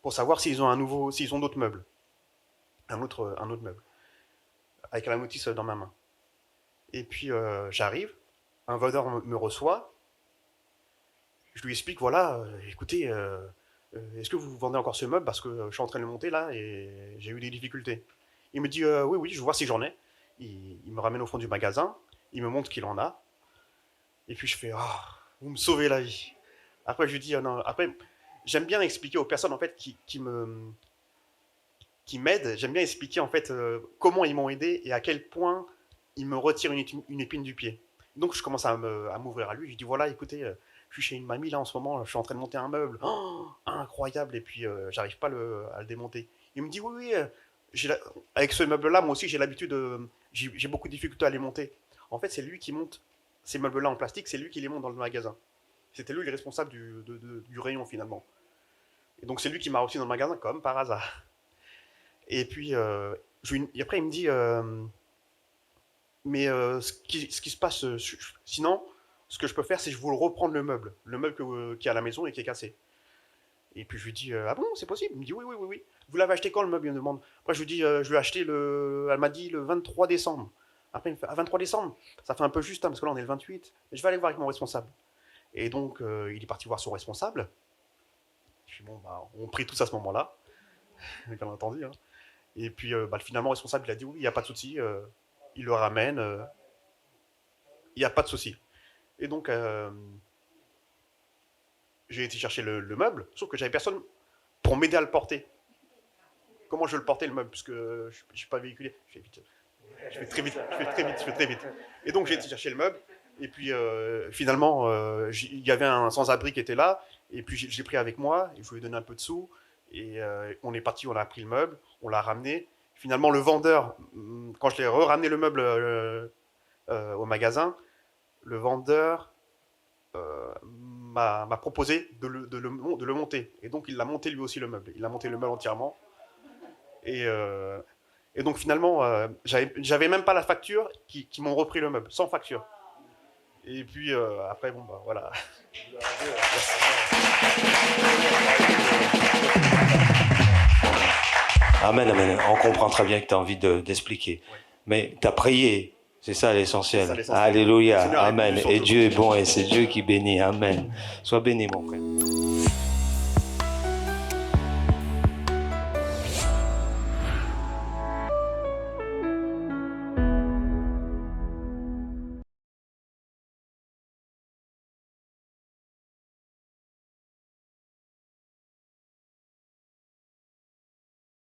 pour savoir s'ils ont d'autres meubles. Un autre meuble. Avec la notice dans ma main. Et puis j'arrive, un vendeur me reçoit. Je lui explique, voilà, écoutez, est-ce que vous vendez encore ce meuble parce que je suis en train de le monter là et j'ai eu des difficultés. Il me dit, oui, je vois si j'en ai. Il me ramène au fond du magasin, il me montre qu'il en a. Et puis je fais, vous me sauvez la vie. Après je lui dis, non. Après, j'aime bien expliquer aux personnes en fait qui m'aident, j'aime bien expliquer en fait comment ils m'ont aidé et à quel point ils me retirent une épine du pied. Donc je commence à m'ouvrir à lui, je lui dis, voilà, écoutez, je suis chez une mamie là en ce moment, je suis en train de monter un meuble, incroyable, et puis j'arrive pas à le démonter. Il me dit, oui, avec ce meuble-là, moi aussi j'ai l'habitude, j'ai beaucoup de difficultés à les monter. En fait, c'est lui qui monte ces meubles-là en plastique, c'est lui qui les monte dans le magasin. C'était lui le responsable du rayon finalement. Et donc c'est lui qui m'a reçu dans le magasin, comme par hasard. Et puis, après il me dit, mais ce qui se passe, sinon, ce que je peux faire, c'est que je vous reprendre le meuble qui est à la maison et qui est cassé. Et puis je lui dis, ah bon, c'est possible? Il me dit, oui. Vous l'avez acheté quand le meuble? Il me demande. Après je lui dis, je l'ai acheté elle m'a dit le 23 décembre. Après il me fait, 23 décembre, ça fait un peu juste, hein, parce que là on est le 28. Je vais aller voir avec mon responsable. Et donc il est parti voir son responsable. Puis bon, on prie tous à ce moment-là, bien entendu. Hein. Et puis finalement le responsable il a dit, oui, il n'y a pas de souci, il le ramène, il n'y a pas de souci. Et donc j'ai été chercher le meuble, sauf que j'avais personne pour m'aider à le porter. Comment je le portais le meuble, parce que je ne suis pas véhiculé. Je fais très vite. Et donc j'ai été chercher le meuble, et puis finalement il y avait un sans-abri qui était là, et puis je l'ai pris avec moi, et je lui ai donné un peu de sous, et on est parti, on a pris le meuble, on l'a ramené. Finalement le vendeur, quand je l'ai ramené le meuble au magasin, le vendeur m'a proposé de le monter. Et donc il l'a monté lui aussi le meuble. Il a monté le meuble entièrement. Et donc finalement, j'avais même pas la facture qui m'ont repris le meuble, sans facture. Et puis après, bon, voilà. Amen, amen. On comprend très bien que tu as envie d'expliquer. Oui. Mais tu as prié. C'est ça l'essentiel. C'est ça l'essentiel. Alléluia. Seigneur, amen. Et Dieu est bon et c'est Dieu qui bénit. Amen. Sois béni, mon frère.